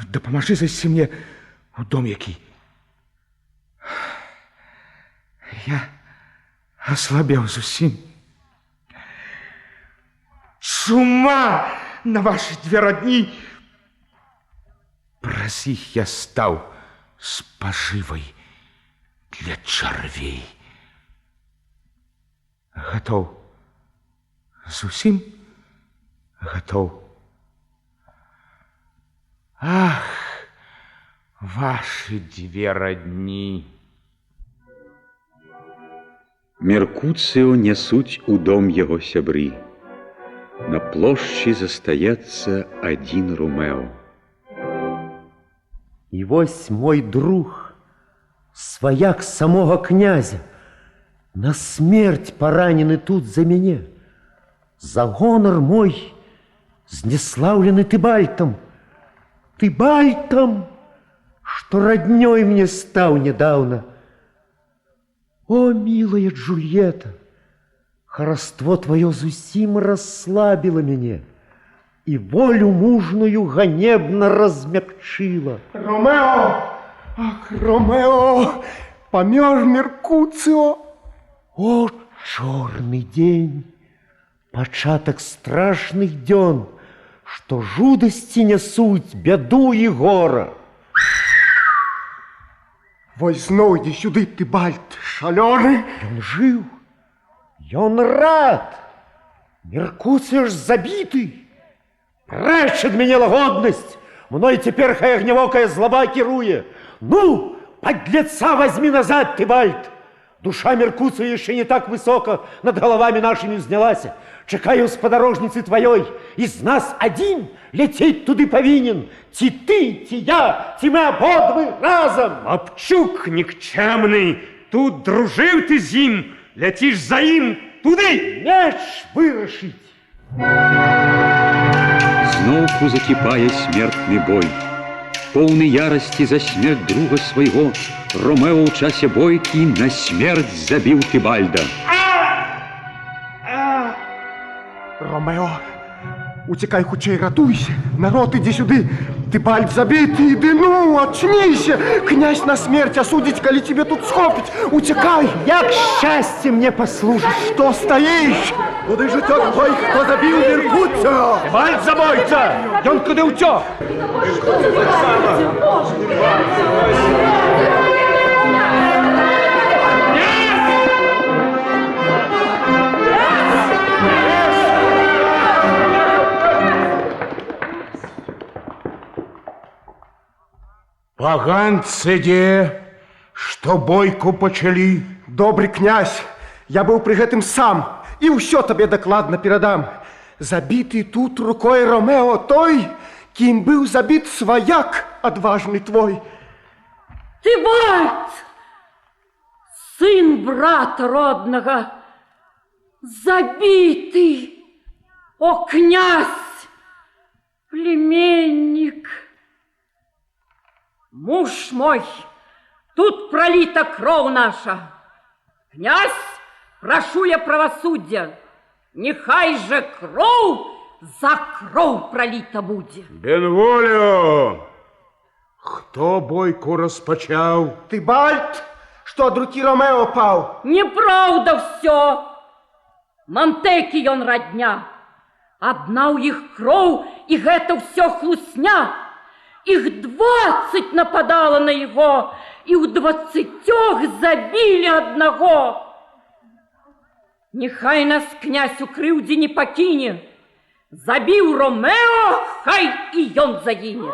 S5: дапамажы зайсці мне у дом які. Я аслабеў зусім. Чума на ваши 2 родни! Праз іх я стаў спажывай для чарвей. Гатоў. Зусім гатоў. Ах, ваши 2 родни!
S2: Меркуцио нясуць у дом яго сябры. На плошчы застаецца адзін Ромео.
S6: І вось мой друг, сваяк самога князя, на смерть поранены тут за мяне. За гонор мой знеслаўлены Тыбальтам. Тыбальтам, што роднёй мне стаў недавно. О, милая Джульетта, хараство твое зусім расслабило мяне и волю мужную ганебно размягчило.
S3: Ромео! Ах, Ромео! Помёр Меркуцио!
S6: О, чорный день! Пачатак страшных дзён, что жудасці нясуць бяду і гора.
S3: Вось зноў ідзі сюды, Тыбальд, шалёны.
S6: Ён жыў, ён рад. Меркуцыш забіты. Прэч ад мяне лагоднасць. Мной цяпер хая гнявокая злаба кіруе. Ну, подлеца возьми назад, Тыбальд. Душа Меркуция яшчэ не так высока над головами нашими взнялася. Чакаю спадарожніцы тваёй. Из нас один лететь туды павінен. Ці ты, ці я, ці мы абодвы разом.
S11: Апчук никчемный, тут дружыў ты з ім, ляціш за ім туды.
S6: Мяч вырашыць.
S2: Зноўку закіпае смертны бой. Поўны ярасці за смерць друга свайго, Ромео ў часе бойкі на смерць забіў Тыбальда.
S3: Ромео, уцекай хутчэй, ратуйся. Народ, ідзі сюды. Тыбальд забіты, іды, ну, очнися. Князь на смерть осудить, коли тебе тут схопить. Утекай.
S6: Як счастье мне послужит.
S3: Что стоишь? Куды же тот той, кто забил Меркуция?
S9: Тыбальд забойца! Ён куды ўцёк?
S5: Поганцы де, што бойку пачалі.
S3: Добрый князь, я был при гэтым сам, и ўсё табе дакладна перадам. Забіты тут рукой Ромео той, кім быў забіт сваяк адважны твой.
S4: Тыбальд, сын брата роднага, забіты, о князь, племенник. Муж мой, тут пролита кровь наша. Князь, прошу я правосуддя, нехай же кровь за кровь пролита буде.
S5: Бенволио, хто бойку распачаў?
S3: Тыбальд, что от руки Ромео пал.
S4: Неправда все. Монтеки он родня. Одна у их кровь, и это все хлусня. Их 20 нападало на его, и у 20 забили одного. Нехай нас князь у крыўдзе не пакіне. Забіў Ромео, хай і ён загіне.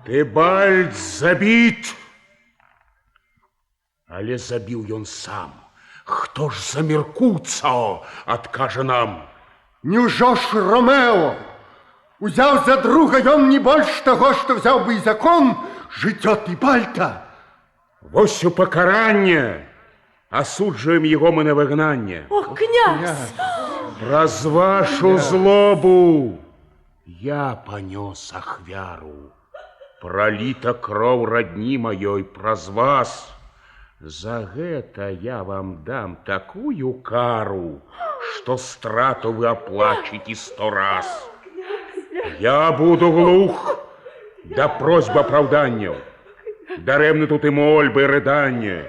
S5: Тыбальд забіт, але забіў ён сам. Хто ж за Меркуцао адкажа нам?
S3: Няўжо ж Ромео? Узял за друга ён не больш таго, што взял бы і закон, жыццё Тыбальда.
S5: Вось у пакаранне асуджуем яго мы на выгнанне.
S8: О, князь!
S5: Праз вашу злобу я панёс ахвяру. Проліта кроў радні маёй праз вас. За гэта я вам дам такую кару, што страту вы аплачыце 100 раз. Я буду глух да просьб апраўданняў. Дарэмны тут і мольбы, і рыданне.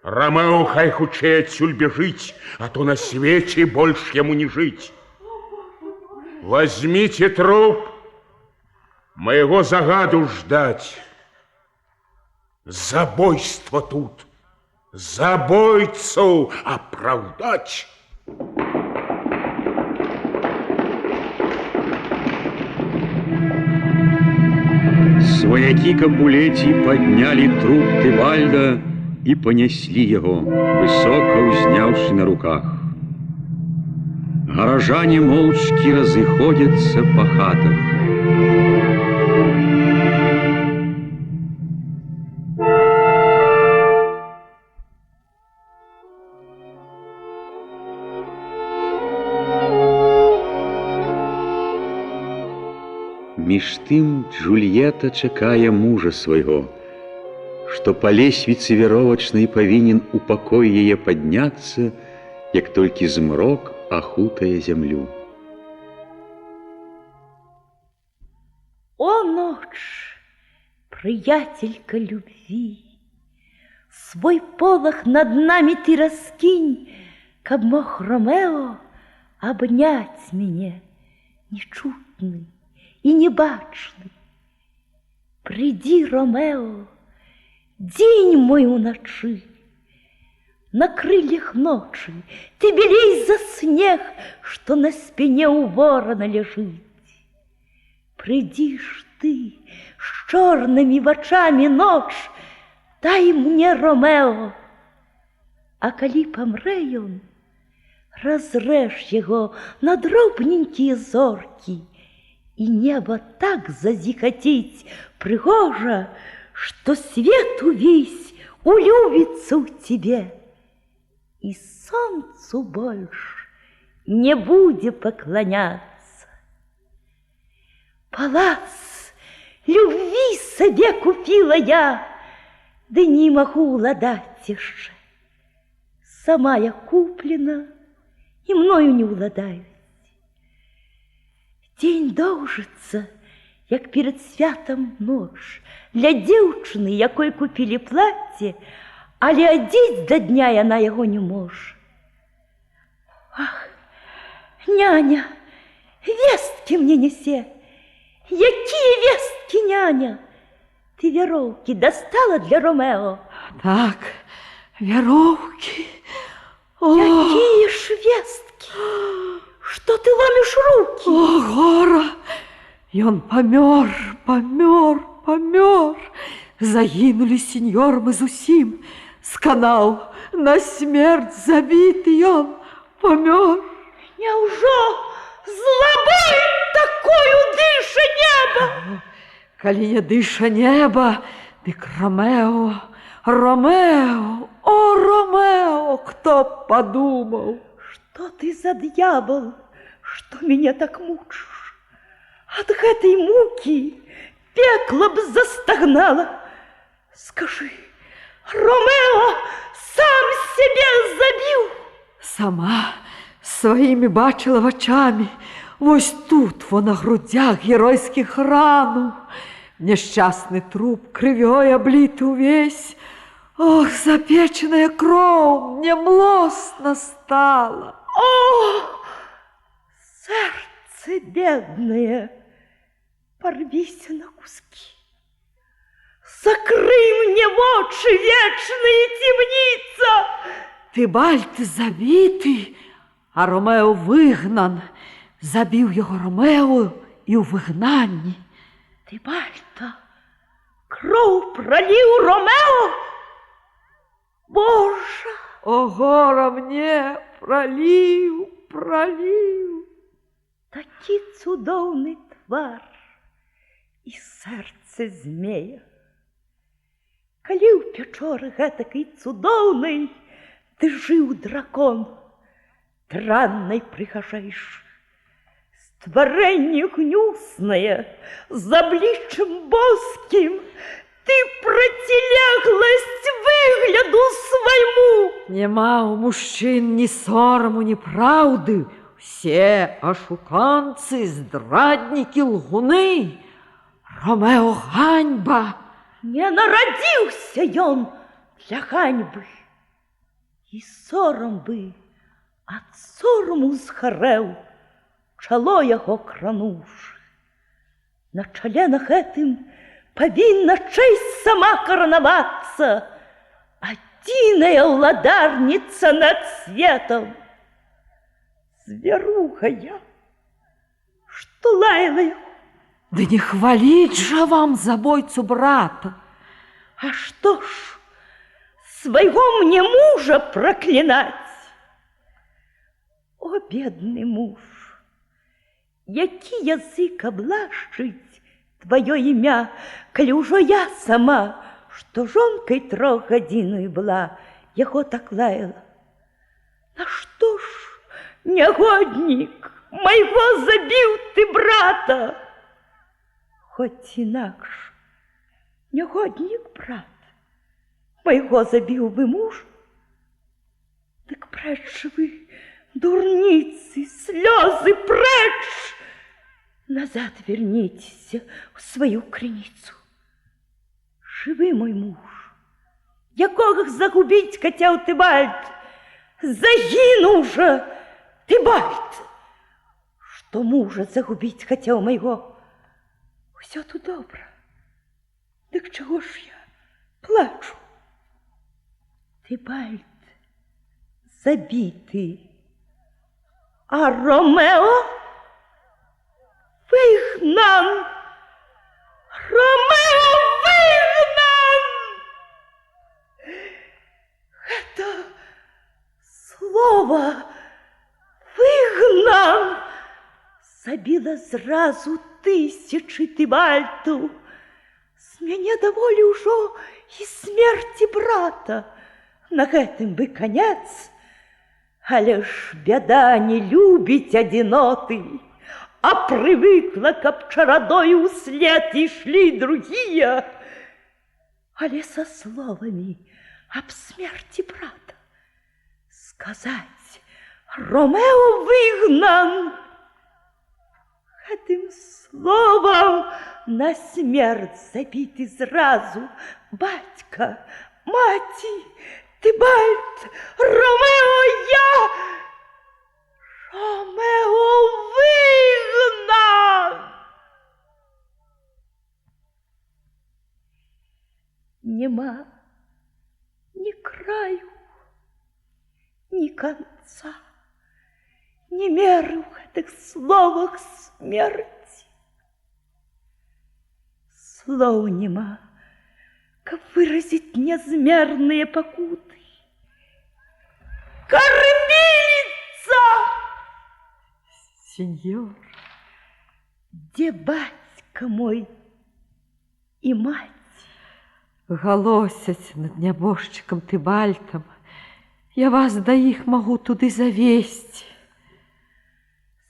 S5: Ромео хай хутчэй адсюль бежыць, а то на свеце больш яму не жыць. Возьмите труп, моего загаду ждать. Забойство тут, забойцу оправдать.
S2: Свояки Капулети подняли труп Тыбальда и понесли его, высоко узняўшы на руках. Горожане молчки разыходятся по хатах. Між тым Джульетта чакае мужа свайго, што па лесвіцы веровачнай павінен у пакой яе падняцца, як толькі змрок ахутае зямлю.
S8: О, ночь, приятелька любви, свой полох над нами ты раскинь, каб мог Ромео обнять меня нечутный и небачный. Приди, Ромео, день мой уночи, на крыльях ночи ты белей за снег, что на спине у ворона лежит. Приди ж ты с черными вачами ночь, дай мне, Ромео, а коли помре ён, разрежь его на дробненькие зорки, и небо так зазихотеть пригожа, что свет увесь улюбится у тебе, и солнцу больше не будет поклоняться. Палац любви себе купила я, да не могу уладать еще. Сама я куплена, и мною не уладаюсь. День доўжыцца, як перед святом ноч. Для дзеўчыны, якой купили платье, але одеть до дня яна яго не можа. Ах, няня, вестки мне несе. Якие вестки, няня? Ты веровки достала для Ромео?
S7: Так, веровки.
S8: Какие ж вестки? Что ты ломишь руки?
S7: О, гора! Ён помер. Загинули, сеньор, мы зусім. Сканал, на смерть забиты ён, помер.
S8: Няўжо злабой такою дыша неба?
S7: Калі не дыша неба, дык Ромео, о, Ромео, кто б подумал?
S8: Что ты за дьявол, что меня так мучишь? От этой муки пекло б застогнало. Скажи, Ромео сам себе забил?
S7: Сама своими бачила вачами. Вось тут, во на грудях геройских рану. Несчастный труп кровёй облит увесь. Ох, запеченная кровь, мне млостно стало.
S8: О, сердце бедное, порвися на куски. Закрый мне в очи вечная темница.
S7: Тыбальт забитый, а Ромео выгнан. Забил его Ромео и у выгнанні.
S8: Тыбальта кровь пролил Ромео? Боже!
S7: О, гора мне пролил.
S8: Такі цудоўны твар і сэрце змея. Калі ў пячоры гэтакай цудоўнай ты жыў дракон, драннай прыгажэйш, стварэнне гнюснае, з абліччам боскім, ты процілегласць выгляду свайму.
S7: Нема у мужчин ні сораму, ні праўды. Все ашуканцы, здраднікі, лгуны. Ромео ганьба.
S8: Не нарадзіўся ён для ганьбы. І сорам бы ад сораму згарэў, чало яго крануўшы. На чале на гэтым павінна чэсць сама каранавацца, адзіная ўладарніца над светом. Зверуга я, што лаяла яго.
S7: Да не хвалить же вам забойцу брата.
S8: А што ж, свайго мне мужа праклінаць? О, бедны муж, які язык аблашчыць твоё імя, калі ўжо я сама, што жонкай 3-гадзіннай была, яго так лаяла. Нашто ж, нягоднік, майго забіў ты брата? Хоць інакш, нягоднік брат, майго забіў бы муж? Дык прэч вы, дурніцы, слёзы, прэч! Назад верніцеся ў сваю крыніцу. Жывы мой муж, якога загубіць хацеў Тыбальт, загінуў жа Тыбальт. что мужа загубить хотел моего. Все тут добро. Так чего ж я плачу? Тибальт забитый, а Ромео выгнан. Ромео выгнан! Это слово «выгнан» забило сразу тысячи Тибальту. С мяне даволі ўжо і смерти брата. На гэтым бы конец. Але ж беда не любить одиноты, а привыкла, каб чарадою услед и шли другие. Але со словами об смерти брата сказать «Ромео выгнан». Этим словом на смерть забиты сразу батька, мати, Тибальт, Ромео я. Ромео выгнан. Нема ни краю, ни конца, ни меры в этих словах смерти. Слов нема, как выразить незмерные покуты. Кормилица!
S7: Сеньор,
S8: где батька мой и мать?
S7: галосяць над нябожчыкам Тыбальтам. Я вас да іх магу туды завесці.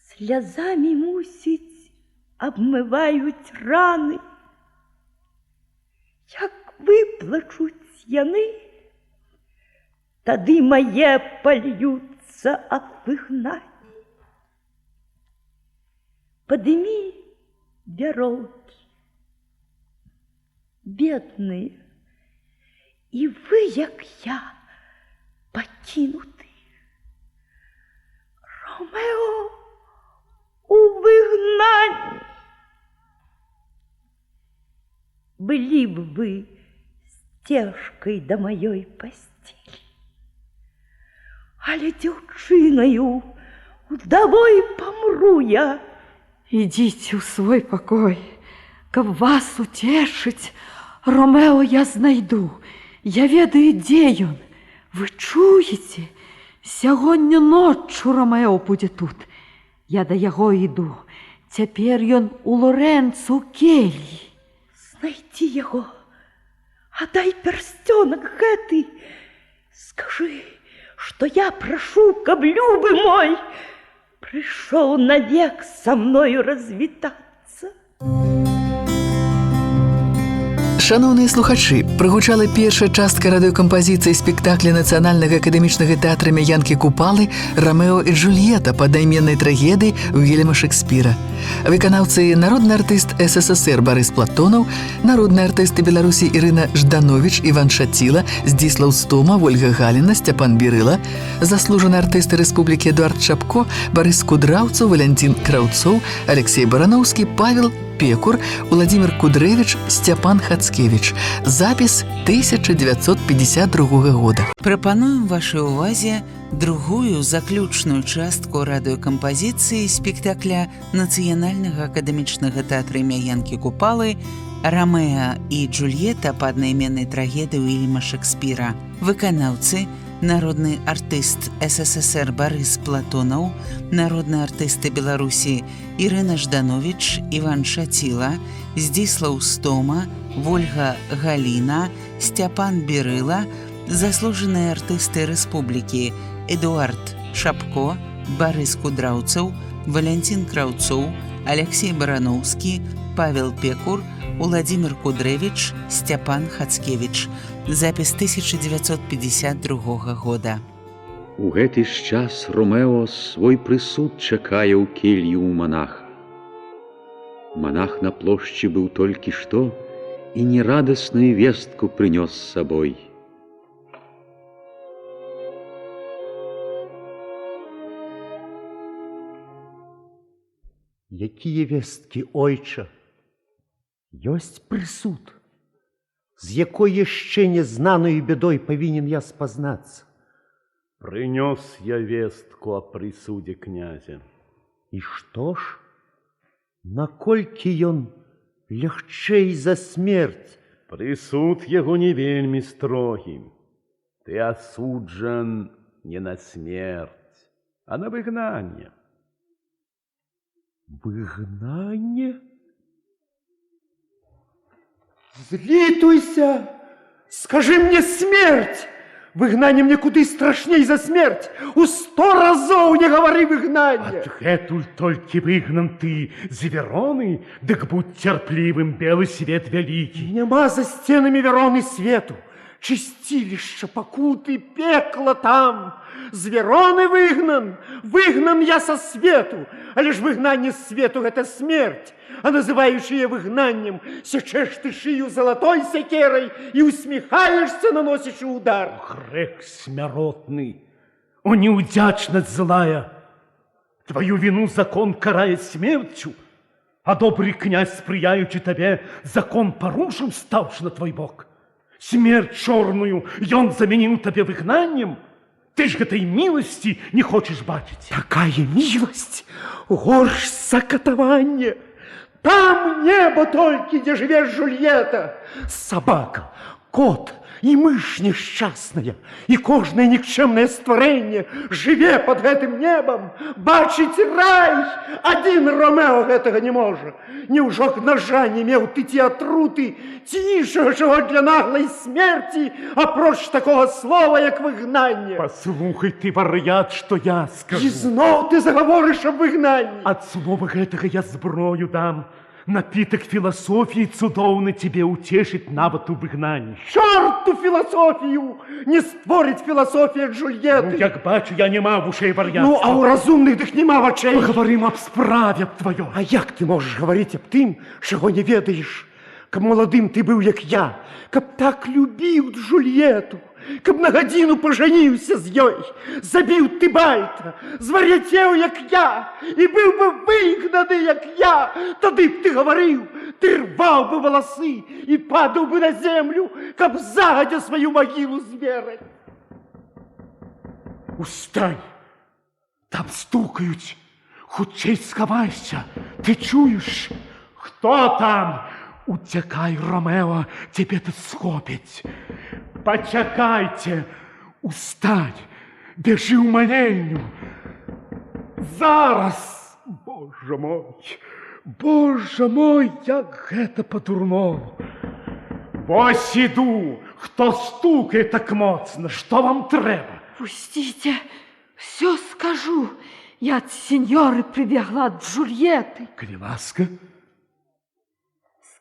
S8: Слязами, мусіць, обмываюць раны. Як выплачуць яны, тады мае польюцца аб выгнанні. Подыми вяроўкі, бедные, и вы, як я, покинуты. Ромео у выгнанні. Были бы вы стежкой до моей постели, але дзяўчынаю удовой помру я.
S7: Идите в свой покой, каб вас утешить, Ромео я знайду. Я ведаю, где ён. Вы чуете? Сягоння ноччу Ромео будзе тут. Я да яго іду. Цяпер ён у Лорэнцу кельі.
S8: Знайди яго, отдай перстенок гэты. Скажи, что я прошу, каб любы мой пришел навек со мною развітацца.
S1: Шановныя слухачы, прагучала першая частка радыёкампазіцыі спектакля Нацыянальнага акадэмічнага тэатра імя Янкі Купалы «Ромео і Джульетта» па аднайменнай трагедыі Вільяма Шекспіра. Выканаўцы народны артыст СССР Барыс Платонаў, народныя артысты Беларусі Ірына Жданович, Іван Шаціла, Здзіслаў Стома, Вольга Галіна, Сцяпан Бірыла, заслужаны артысты Рэспублікі Эдуард Чапко, Барыс Кудраўцаў, Валянцін Краўцоў, Алексей Барановскі, Павел Пекур, Владимир Кудревич, Степан Хацкевич. Запіс 1952 года.
S12: Прапануем вашай увазе другую заключную частку радыёкампазіцыі спектакля Нацыянальнага акадэмічнага тэатра імя Янкі Купалы «Ромео і Джульетта» па аднайменнай трагедыі Вільяма Шекспіра. Выканаўцы народны артыст СССР Барыс Платонаў, народны артысты Беларусі Ірына Жданович, Іван Шаціла, Здзіслаў Стома, Вольга Галіна, Сцяпан Бірыла, заслужаныя артысты Рэспублікі Эдуард Чапко, Барыс Кудраўцаў, Валянцін Краўцоў, Алексей Барановскі, Павел Пекур, Владимир Кудревич, Степан Хацкевич. Запіс 1952 года.
S2: У гэты ж час Ромео свой прысуд чакае ў келью ў манаха. Монах на плошчы быў толькі што і нерадасную вестку прынёс з сабой.
S6: Якія весткі, ойча? Ёсць прысуд, з якой яшчэ незнаною бядой павінен я спазнацца.
S10: Прынёс я вестку о прысудзе князя.
S6: І што ж? Наколькі ён лягчэй за смерць?
S10: Прысуд яго не вельмі строгі. Ты асуджан не на смерць, а на выгнанне.
S6: Выгнанне? Злітуйся! Скажи мне смерть! Выгнанне мне куды страшней за смерть! У 100 разоў не гавары выгнанне!
S10: Адгэтуль толькі выгнан ты з Вероны, дык будь цярплівым, белы свет вялікі.
S6: Няма за сценамі Вероны свету. Чысцілішча, пакуты, пекла там. З Вероны выгнан, выгнан я со свету. Але ж выгнанне з свету — гэта смерть. А называючи выгнаннем, сечешь ты шию золотой секерой и усмехаешься, наносишь удар.
S10: Грех смяротный, о неудячность злая! Твою вину закон карает смертью, а добрый князь, сприяючи тебе, закон порушил, ставши на твой бок. Смерть черную ён заменил тебе выгнанием. Ты ж этой милости не хочешь бачить.
S6: Такая милость горш за катаванне. Там небо только, где живет Жульетта. Собака, кот и мышь несчастная, и кожное никчемное створение живе под этим небом. Бачить рай один Ромео этого не может. Неужо ножа не мел ты те отруты, тинейшего чего для наглой смерти, а проч такого слова, як выгнание.
S10: Послухай ты, вар'ят, что я скажу.
S6: И знов ты заговоришь об выгнании.
S10: От слова этого я зброю дам. Напиток философии цудоўны тебе утешит нават у выгнанні.
S6: Чорту философию! Не створить философия Джульетты!
S10: Ну, як бачу, я нема вушей вар'ятства.
S6: Ну, а у разумных дых нема вачэй.
S10: Поговорим об справе твоё.
S6: А як ты можешь говорить об тым, чего не ведаешь? Каб молодым ты был, як я, каб так любил Джульетту, каб на гадзіну поженился з ёй, забил ты бальта, звар'яцеў, як я, и был бы выгнаны, як я, тады б ты говорил, ты рвал бы волосы и падал бы на землю, каб загодя свою могилу зверать.
S10: Устань, там стукают, хутчэй схавайся, ты чуешь? Кто там? Утекай, Ромео, тебе тут схопить. Почакайте, устань, бежи ў малейню. Зараз, Боже мой, як гэта па-дурному. Вось іду, хто стукае так моцна, што вам трэба?
S7: Пустите, все скажу. Я от сеньоры прибегла от Джульетты.
S10: Коли ласка.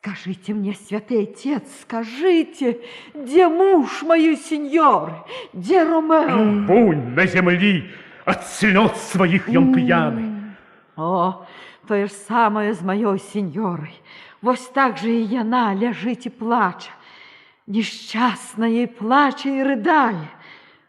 S7: Скажите мне, святый отец, скажите, где муж моей сеньоры, где Ромео?
S10: Бунь на земли, от слез своих ён пьяный.
S7: О, то же самое с моей сеньорой. Вось так же и яна ляжит и плача. Несчастная и плача и рыдая.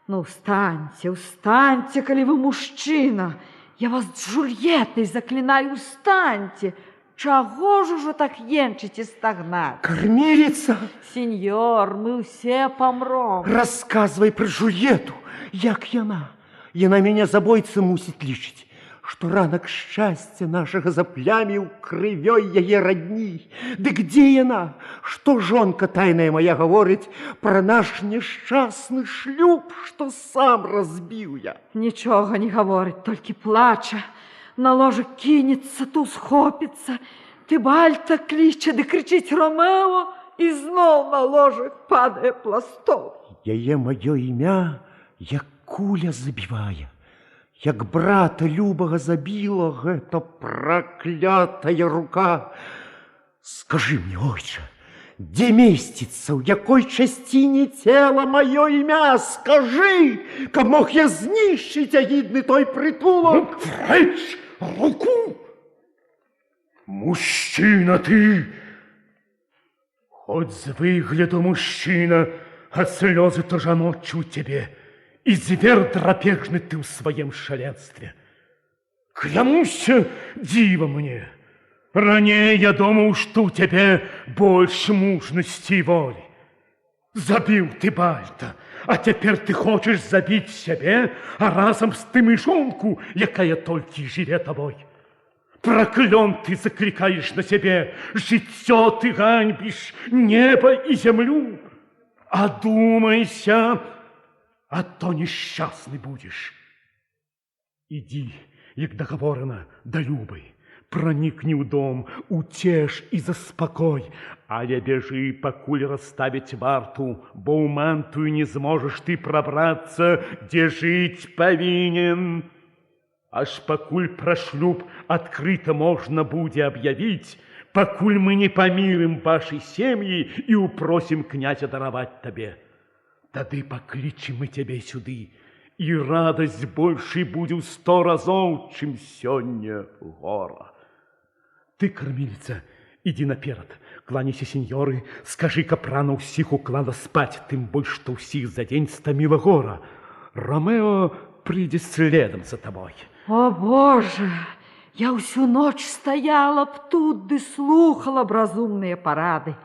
S7: Ну, устаньте, устаньте, коли вы мужчина. Я вас Джульеттой заклинаю, устаньте. Чего же уже так енчите стагнать?
S6: Кормилица!
S7: Сеньор, мы все помрем.
S6: Рассказывай про Жульетту, як яна. Яна меня забойца мусить лічить, что ранок счастья нашего заплямил крывёй яе родни. Да где яна? Что жонка тайная моя говорит про наш несчастный шлюб, что сам разбил я?
S7: Ничего не говорит, только плача. На ложе кинется, ту схопится. Тыбальта кличе, да кричить Ромео, и знов на ложе падає пластом.
S6: Яе моё імя, як куля забівае, як брата любага забіла гэта праклятая рука. Скажи мне, ойча, дзе месціцца, ў якой часціне цела маё імя? Скажи, каб мог я знішчыць агідны той притулок.
S10: Прэч руку! Мужчина ты! Хоть з выгляду мужчина, а слезы то жаночу тебе, и зверь драпежный ты в своем шаленстве. Клянуся, дива мне. Ранее я думал, что у тебя больше мужности и воли. Забил ты Бальта, а теперь ты хочешь забить себе, а разом с тым и жонку, якая толькі живе тобой. Проклен ты закликаешь на себе, житё ты ганьбишь, небо и землю. Одумайся, а то несчастный будешь. Иди, як договорено, до Любы. Проникни ў дом, утеш і заспакой, але бежы, пакуль расставіць варту, бо ў мантую не зможаш ты прабрацца, дзе жыць павінен. Аж пакуль пра шлюб адкрыта можна будзе аб'явіць, пакуль мы не памірым вашай сем'і і ўпросім князя дараваць табе. Тады паклічым мы цябе сюды, і радасць большай будзе ў 100 разоў, чым сёння гора. Ты, кормилица, иди наперед, кланяйся сеньоры, скажи, капрана ўсіх уклала спать, тым больш, што ўсіх за дзень стаміла гора. Ромео прыйдзе следам за тобой.
S7: О, Боже, я ўсю ноч стаяла б тут ды слухала б разумныя парады.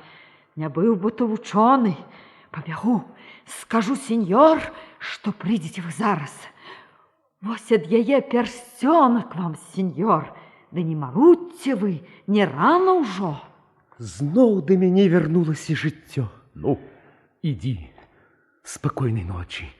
S7: Не быў бы то вучоны. Пабягу, скажу сеньор, што прыйдзеце вы зараз. Вось ад яе персцёнак вам, сеньор. Да не марудьце вы, не рано ўжо.
S10: Зноў да мяне вярнулася жыццё. Ну, ідзі, спакойнай ночі.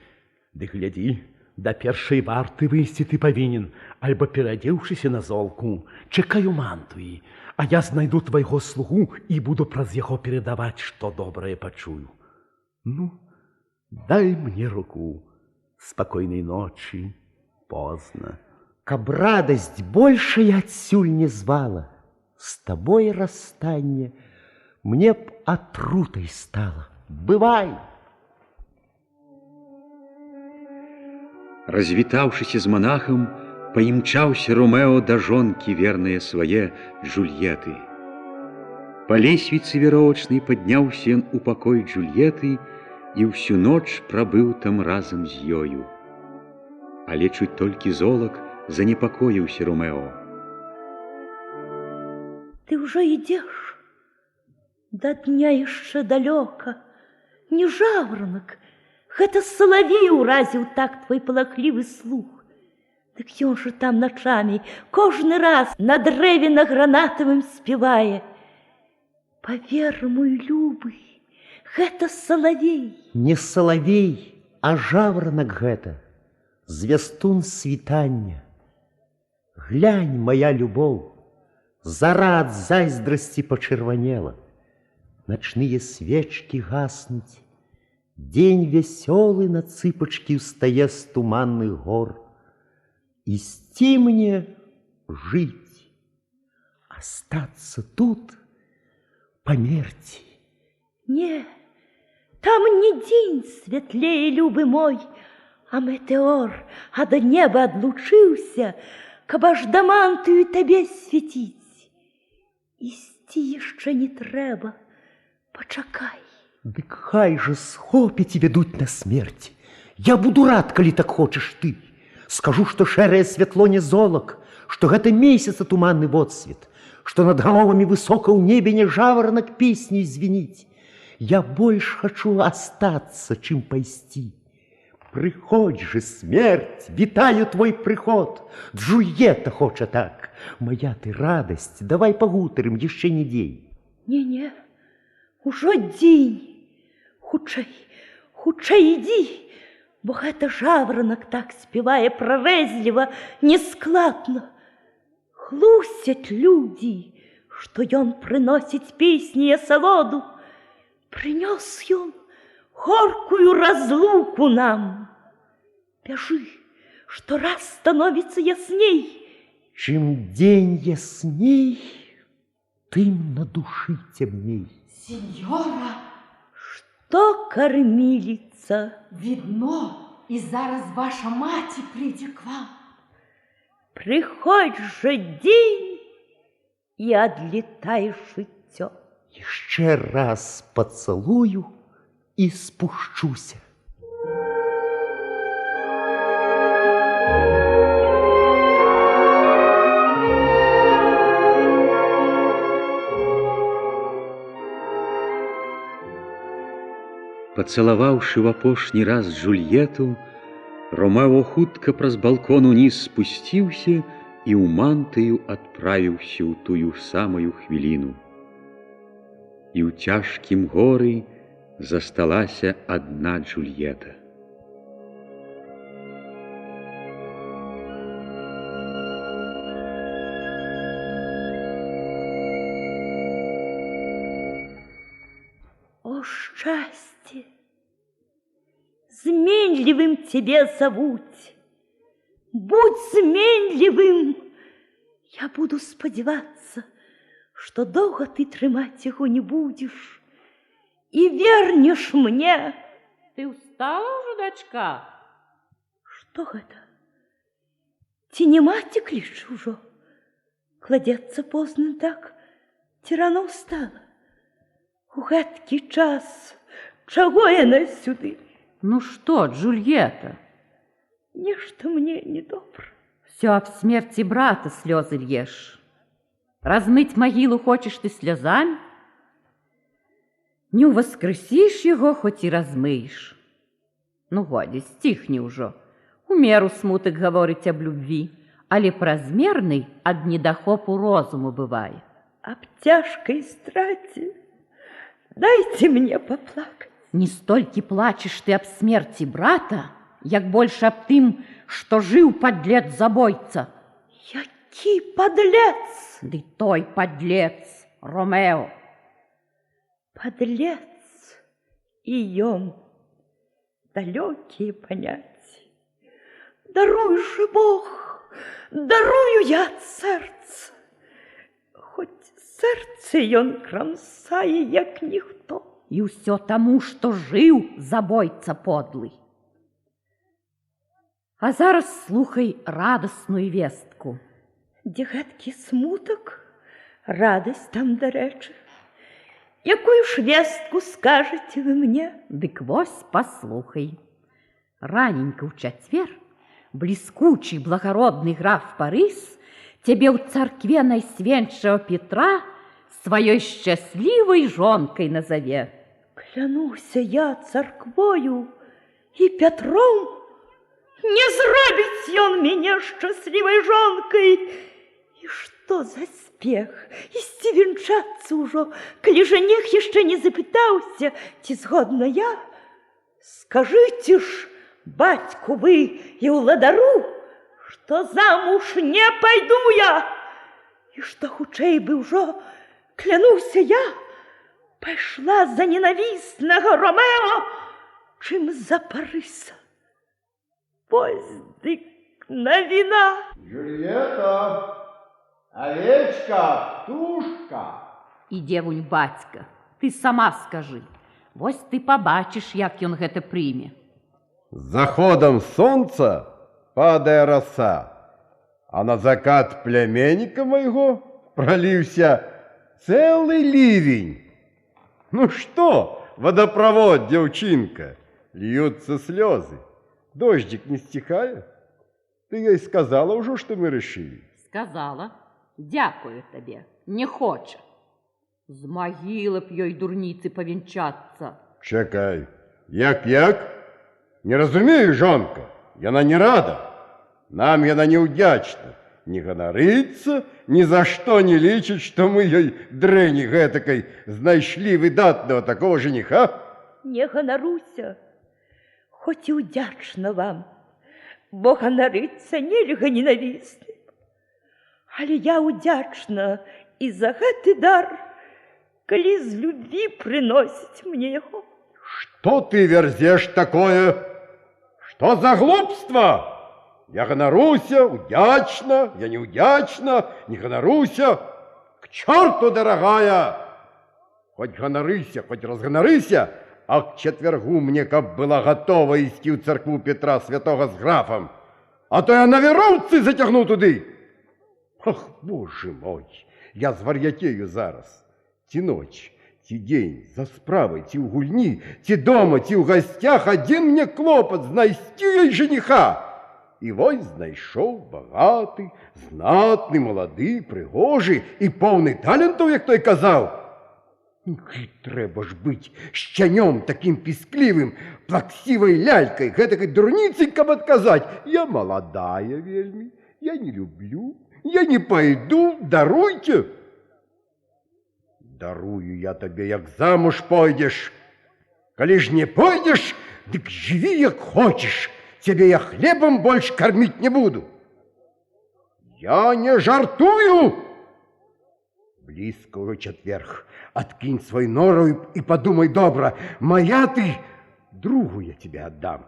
S10: Ды глядзі, да першай варты выйсці ты павінен, альбо пераадзеўшыся на золку, чакаю мантуі, а я знайду твайго слугу і буду праз яго перадаваць, што добрае пачую. Ну, дай мне руку. Спакойнай ночі, позна.
S6: Каб радасць большая адсюль не звала, с тобой расстанне мне б атрутай стала. Бывай!
S2: Развітаўшыся з монахам, паімчаўся Ромео да жонкі вернае свае Джульетты. Па лесвіцы веровачнай падняўся ён у пакой Джульетты і ўсю ноч прабыў там разам з ёю. Але чуць толькі золак занепакоіўся Ромео.
S8: Ты ўжо ідзеш? Да дня яшчэ далёка. Не жаўранак. Гэта салавей уразіў так твой палахлівы слух. Дык ён жа там начамі кожны раз на дрэве на гранатавым спявае. Павер, мой любы, гэта салавей.
S6: Не салавей, а жаўранак гэта. Звястун світання. Глянь, моя любоў, зара ад зайздрасці пачырванела. Начныя свечкі гаснуць. Дзень вясёлы на цыпачкі ўстае з туманных гор. Ісці мне жыць, астацца тут, памерці.
S8: Не, там не дзень святлее, любы мой, а метеор ад неба адлучыўся, каб аж да мантыю табе свяціць. Ісці яшчэ не трэба, пачакай.
S6: Дык хай жа схопяць і вядуць на смерць. Я буду рад, калі так хочаш ты. Скажу, што шэрае святло не золак, што гэта месяца туманны водсвет, што над галовамі высока ў небе не жаваранак песняй звініць. Я больш хачу астацца, чым пайсці. Прыходзь же, смерць, вітаю твой прыход. Джульетта хоча так. Моя ты радасць, давай пагутарым яшчэ не дзень.
S8: Не-не, ужо дзень. Хутчэй, хутчэй ідзі, бо гэта жавранак так спявае прарэзліва, нескладна. Хлусяць людзі, што ён прыносіць песні і асалоду. Прынёс ён горкую разлуку нам. Бяжы, што раз становіцца ясней.
S6: Чым дзень ясней, тым на душы цемней.
S7: Сеньора,
S8: што, кормилица?
S7: Видно, и зараз ваша маці прийде к вам.
S8: Приходь же день и отлетай жыццё.
S6: Еще раз поцелую и спущуся.
S2: Пацалаваўшы ў апошні раз Джульетту, Ромео хутка праз балкон уніз спусціўся і ў мантыю адправіўся ў тую самую хвіліну. І ў цяжкім горы засталася адна Джульетта.
S8: О, счастье! Зменливым тебе зовуть. Будь зменливым. Я буду сподіваться, что долго ты трымать его не будешь и вернешь мне.
S4: Ты устала уже, дочка?
S8: Что это? Ти не мати клич уже? Кладеться поздно так, ти рано устала. У гэткі час, чаго яна сюды?
S4: Ну что, Джульетта?
S8: Нешта мне недобра.
S4: Все об смерти брата слезы льешь. Размыть могилу хочешь ты слезами? Не увоскресишь его, хоть и размыешь. Ну, годі, стихни уже. У меру смуток говорить об любви, але празмерный ад недохопу розуму бывает.
S8: Об тяжкой страте дайте мне поплакать.
S4: Не столькі плачешь ты об смерти брата, як больше об тым, что жил подлец забойца.
S8: Які подлец?
S4: Ды той подлец, Ромео.
S8: Подлец и он. Далекие понятия. Даруй же Бог, дарую я от сердца. Хоть сердце ён кромсае, як ніхто.
S4: И все тому, что жил забойца подлый. А зараз слухай радостную вестку.
S8: Де гэткі смуток, радость там, до речи. Якую ж вестку скажете вы мне?
S4: Дык вось послухай. Раненько в четвер блескучий благородный граф Парис тебе у церкве Найсвятшего Петра своей счастливой жонкой назове.
S8: Клянуся я церквою и Петром, не зробить он меня счастливой жонкой. И что за спех, ісці венчаться уже, коли жених еще не запытался, ти згодна я? Скажите ж, батьку вы и уладару, что замуж не пойду я, и что хутчэй бы уже, клянуся я, пошла за ненавистного Ромео, чим за Париса. Поздик новина.
S3: Джульетта, овечка, птушка.
S4: И девунь батька, ты сама скажи, вось ты побачишь, як ён гэта прыме.
S3: С заходом солнца падая роса, а на закат племянника моего пролився целый ливень. Ну что, водопровод, девчинка, льются слезы, дождик не стихает. Ты ей сказала уже, что мы решили?
S4: Сказала, дякую тебе, не хоче. З могилы б ёй дурницы повенчаться.
S3: Чекай, як? Не разумею, жонка, яна не рада. Нам яна не удячна. Не ганарыцца, ни за что не лічыць, что мы ёй дрэнні гэтакай знайшлі выдатного такого жениха.
S8: Не ганаруся, хоть и удячна вам, бо ганарыцца нельга ненавісным. Але я удячна и за гэты дар, калі з любви приносить мне его.
S3: Что ты верзешь такое? Что за глупство? Я ганаруся, удячна, я не удячна, не ганаруся. К черту, дорогая! Хоть ганарыся, хоть разганарыся, а к четвергу мне каб была готова ісці ў церкву Петра Святого з графом, а то я на вероўцы затягну туды. Ах, боже мой, я звар'ятею зараз. Ці ноч, ці дзень, за справай, ці ў гульні, ці дома, ці ў гасцях, адзін мне клопат знайсці ёй жениха. І вось знайшоў багаты, знатны, малады, прыгожы і поўны талентаў, як той казаў. Трэба ж быць шчанём таким пісклівым, плаксівай лялькай, гэтакай дурніцай, каб адказаць: я маладая вельмі, я не люблю, я не пойду, даруйте. Дарую я табе, як замуж пойдзеш. Калі ж не пойдзеш, дык жыві як хочаш, цябе я хлебам больш карміць не буду. Я не жартую. Блізка ўжо чацверг. Откинь свой нору и подумай добро. Моя ты, другу я тебе отдам.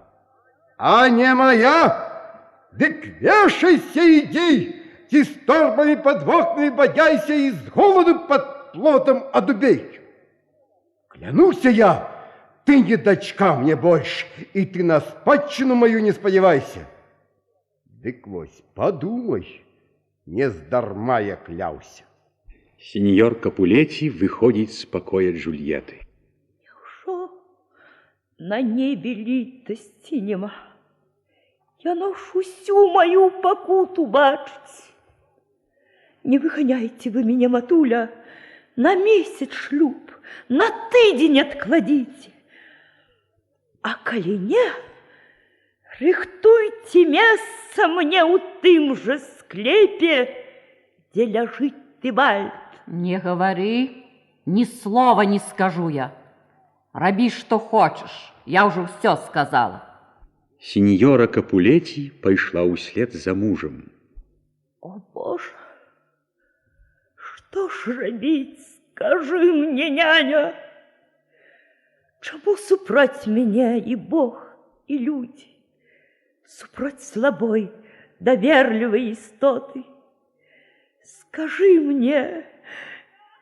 S3: А не моя, дык вешайся иди, ти с торбами под окнами бодяйся и с голоду под плотом одубей. Клянуся я, ты не дочка мне больше, и ты на спадщину мою не сподевайся. Дык вось, подумай, не здарма я кляўся.
S2: Сеньор Капулети выходит с покоя Джульетты.
S8: Няўжо на небе літасці нема? Яно ж усю мою пакуту бачыць. Не выганяйте вы меня, матуля, на месяц шлюб, на тыдзень адкладзіце. А калі не, рыхтуйце месца мне ў тым жа склепе, дзе ляжыць Тыбальд.
S4: Не говори, ни слова не скажу я. Роби, что хочешь, я уже все сказала.
S2: Сеньора Капулети пошла услед за мужем.
S8: О, Боже, что ж рабіць, скажи мне, няня? Чаму супроць мяне і Бог, і людзі? Супроць слабой, даверлівай істоты? Скажи мне,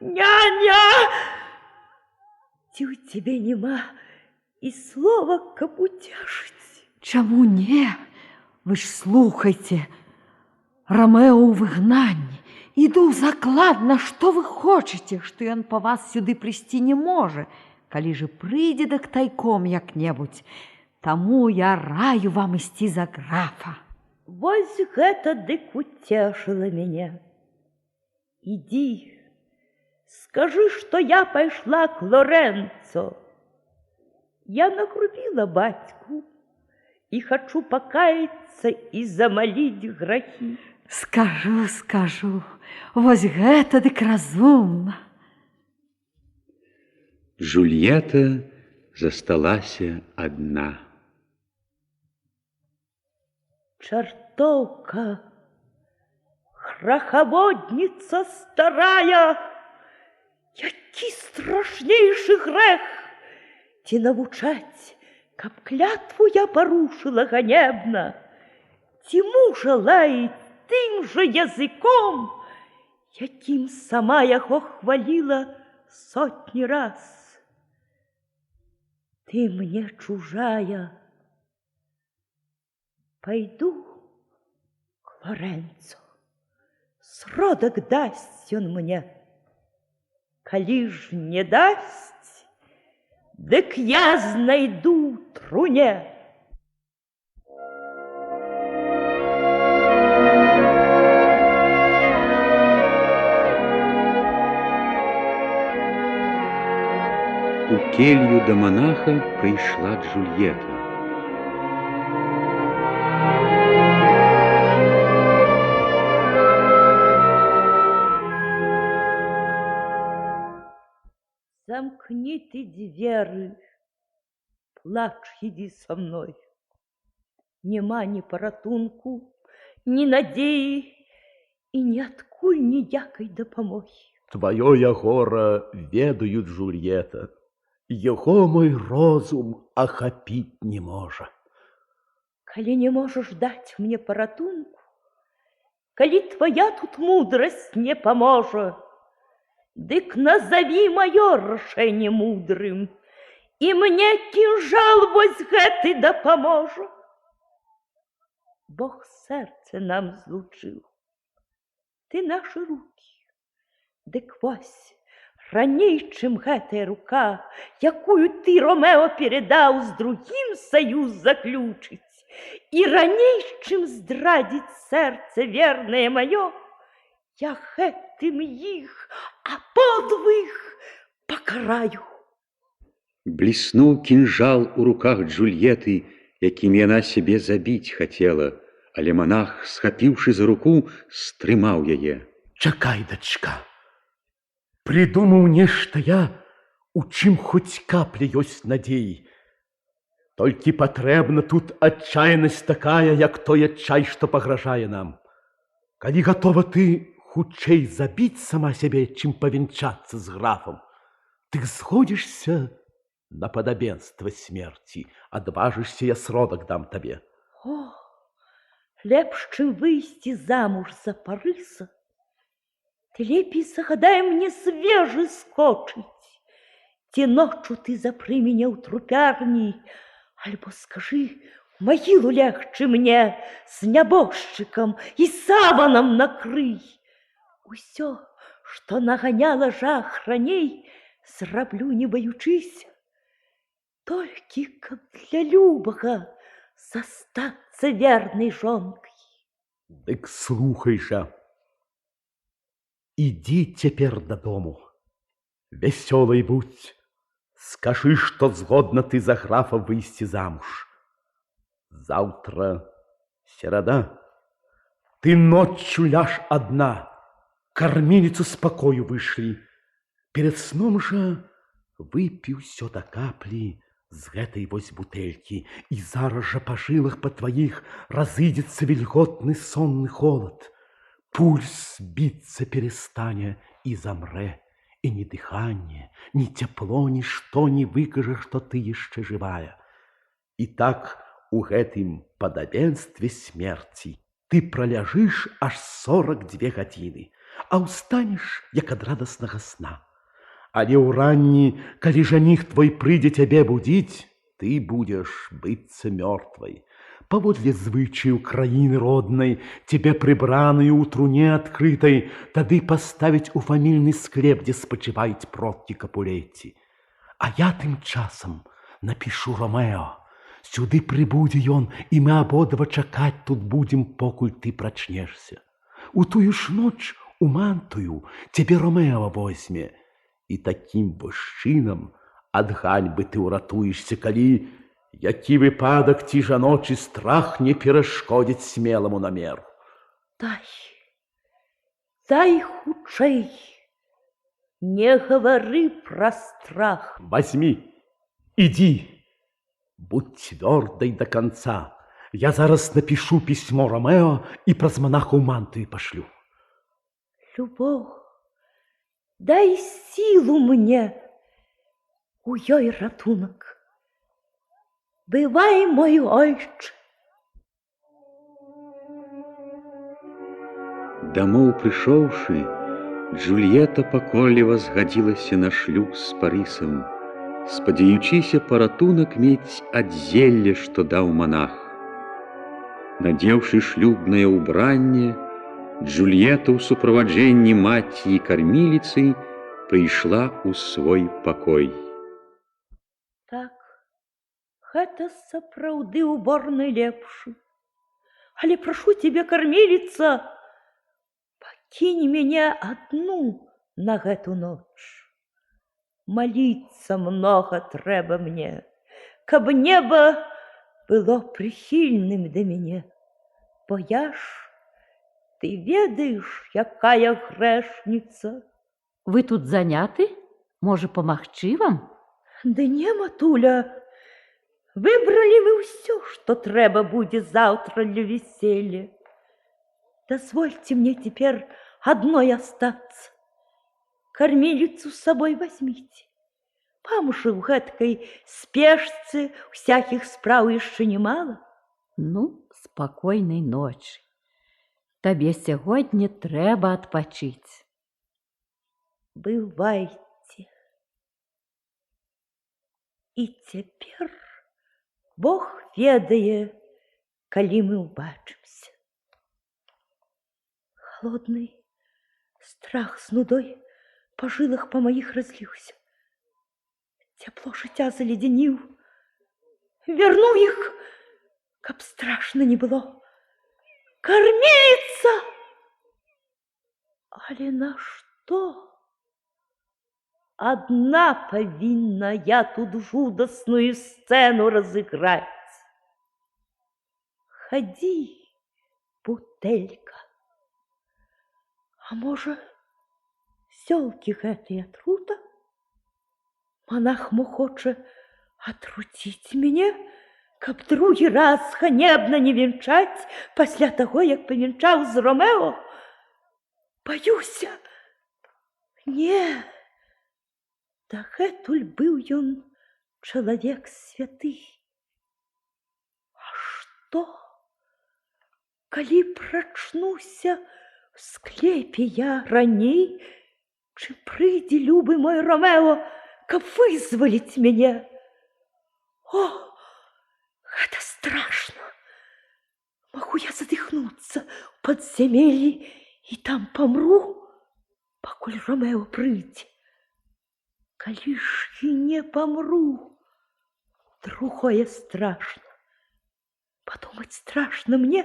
S8: няня, ці ў цябе нема і слова, каб уцешыць?
S7: Чаму не? Вы ж слухайте, Ромео ў выгнанні. Іду закладна, што вы хочаце, што ён па вас сюды прыйсці не можа, калі же прыйдзе дык тайком як-небудзь. Таму я раю вам ісці за графа.
S8: Вось гэта дык уцешыла мяне. Иди, скажи, что я пошла к Лоренцо. Я нагрубила батьку и хочу покаяться и замолить грехи.
S7: Скажу, скажу, вось гэта дык разумна.
S2: Джульетта засталася одна.
S8: Чертовка, граховодница старая, які страшнейшы грех, ці навучаць, каб клятву я парушыла ганебна, ці мужа лаіць тым жа языком, якім сама яго хваліла сотні раз. Ты мне чужая, пойду к Лоренцо. Сродак дасць ён мне. Калі ж не дасць, дык я знайду труне.
S2: У келью до монаха прийшла Джульетта.
S8: Замкни ты дверы, плачь, иди со мной. Нема ні паратунку, ні надеі і ніадкуль ніякай дапамогі.
S10: Твоё гора ведаю, Джульетта, его мой розум ахапіць не можа.
S8: Калі не можаш даць мне паратунку, калі твоя тут мудрасць не паможа, дык назови маё рашэнне мудрым, і мне кінжал вось гэты дапаможа. Бог сэрца нам злучыў, ты нашы рукі, дык вось, раней, чым гэтая рука, якую ты, Ромео, передаў, з другім саюз заключыць, і раней, чым здрадзіць сэрца вернае маё, я гэтым іх, а подвиг покараю.
S2: Блеснуў кінжал у руках Джульетты, якім яна сябе забіць хацела, але монах, схапіўшы за руку, стрымаў яе.
S10: Чакай, дачка. Придумаў нешта я, у чым хоць капля ёсць надзеі. Толькі патрэбна тут адчайнасць такая, як той адчай, што пагражае нам. Калі гатова ты хутчэй забіць сама сябе, чым павянчацца з графам, ты згодзішся на падабенства смерці, адважышся, я сродак дам табе.
S8: О, лепш, чым выйсці замуж за Парыса, ты лепей загадай мне свежы скочыць. Ці ноччу ты запры мяне ў трупярні, альбо скажы, магілу легчы мне з нябожчыкам і саванам накрый. Усё, што наганяла жах раней, зраблю не баючыся, толькі каб для любага застацца вернай жонкай.
S10: Дык слухай жа. Ідзі цяпер дадому. Вясёлай будзь. Скажы, што згодна ты за графа выйсці замуж. Заўтра серада. Ты ноччу ляж адна. Карміліцу з пакою вышлі. Перед сном жа выпі ўсё да каплі з гэтай вось бутэлькі, і зараз жа па жылах па тваіх разыдзецца вільготны сонны холад. Пульс біцца перестане і замрэ, і ні дыханне, ні цяпло, нішто не выкажа, што ты яшчэ жывая. І так у гэтым падабенстве смерці ты праляжыш аж 42 гадзіны, а ўстанеш, як ад радаснага сна. Але ўранні, калі жаніх твой прыйдзе цябе будзіць, ты будзеш быцца мёртвай. Паводле звычаю краіны роднай, цябе прыбраную ў труне адкрытай, тады паставіць у фамільны склеп, дзе спачываюць продкі Капулеці. А я тым часам напішу Ромео. Сюды прыбудзе ён, і мы абодва чакаць тут будзем, покуль ты прачнешся. У тую ж ноч у мантую цябе Ромео возьме. І такім вось чынам ад ганьбы ты ўратуешся, калі які выпадак ці жаночы страх не перашкодзіць смеламу намеру.
S8: Дай хутчэй, не гавары пра страх.
S10: Вазьмі, ідзі, будь цвёрдай да канца. Я зараз напішу пісьмо Ромео і праз монаха ў мантыю пашлю.
S8: Любоў, дай сілу мне, у ёй ратунак. Бывай, мой ойче.
S2: Дамоў прыйшоўшы, Джульетта пакорліва згадзілася на шлюб з Парысам, спадзяючыся паратунак мець ад зелля, што даў монах. Надзеўшы шлюбнае ўбранне, Джульетта ў суправаджэнні маці і карміліцы прыйшла ў свой пакой.
S8: Так, гэта сапраўды уборны лепшы. Але прашу цябе, карміліца, пакінь мяне адну на гэту ноч. Маліцца многа трэба мне, каб неба было прыхільным да мяне. Бо я ж, ты ведаеш, якая грэшніца.
S4: Вы тут заняты? Можа, памагчы вам?
S8: Да не, матуля, выбралі мы ўсё, што трэба будзе заўтра для веселья. Дазвольце мне цяпер адной астацца. Карміліцу з сабой вазьміце. Вам жа ў гэткай спешцы усякіх спраў яшчэ немала.
S4: Ну, спакойнай ночы. Табе сягоння трэба адпачыць.
S8: Бывайце. І цяпер Бог ведае, калі мы ўбачымся. Холодны страх з нудой па жылах па маіх разліўся. Цяпло жыцця заледзяніў. Вярнуў іх, каб страшна не было. Карміліца! Але на што? одна повинна я тут жудасную сцену разыграть. Ходи, бутелька. А может, сёлкі гэтыя трута? Монах мо хоча атруціць мяне, каб другі раз ханебна не венчаць пасля таго, як павенчаў з Ромео? Баюся. Не. Дагэтуль быў ён чалавек святы. А што, калі прачнуся в склепе я раней, чым прыйдзе любы мой Ромео, каб вызваліць мяне? О, гэта страшна. Магу я задыхнуцца ў падзямеллі і там памру, пакуль Ромео прыйдзе. Калі ж і не памру, другое страшно. Подумать страшно мне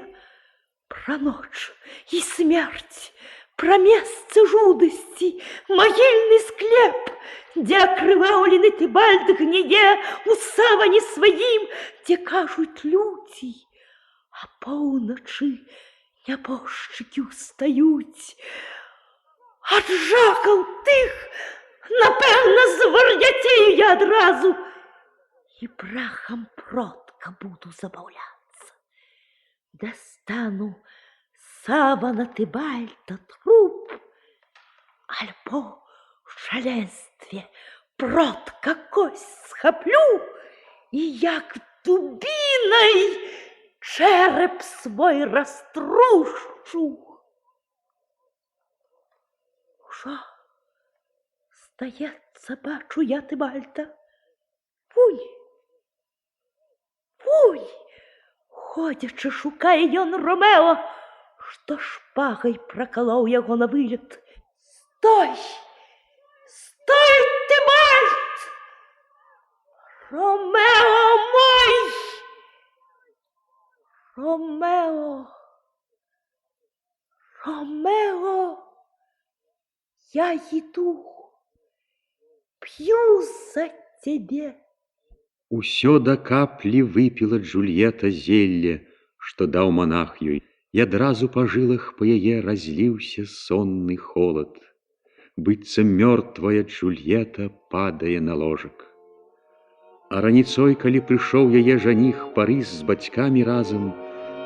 S8: про ноч и смерть, про место жудости, могильный склеп, где окрываўлены Тыбальд гніе у саване сваім, где кажуть люди, а поўначы нябожчыкі устаюць. Ад жахаў тых, напэўна, звар'яцею я адразу и прахом продка буду забавляться. Достану савана Тыбальда труп, альбо в шаленстве продка кость схоплю и як дубиной череп свой раструщу. Ужо здаецца, бачу я Тыбальда. Вунь, вунь, ходячы шукае ён Ромео, што шпагай пракалоў яго на вылет. Стой! Стой, Тыбальд! Ромео мой! Ромео! Ромео! Я иду, п'ю за тебе.
S2: Усё да каплі выпіла Джульетта зелле, што даў монах ёй, і адразу па жылах па яе разліўся сонны холад. Быццам мёртвая Джульетта падае на ложак. А раніцой, калі прыйшоў яе жаніх Парыс з бацькамі разам,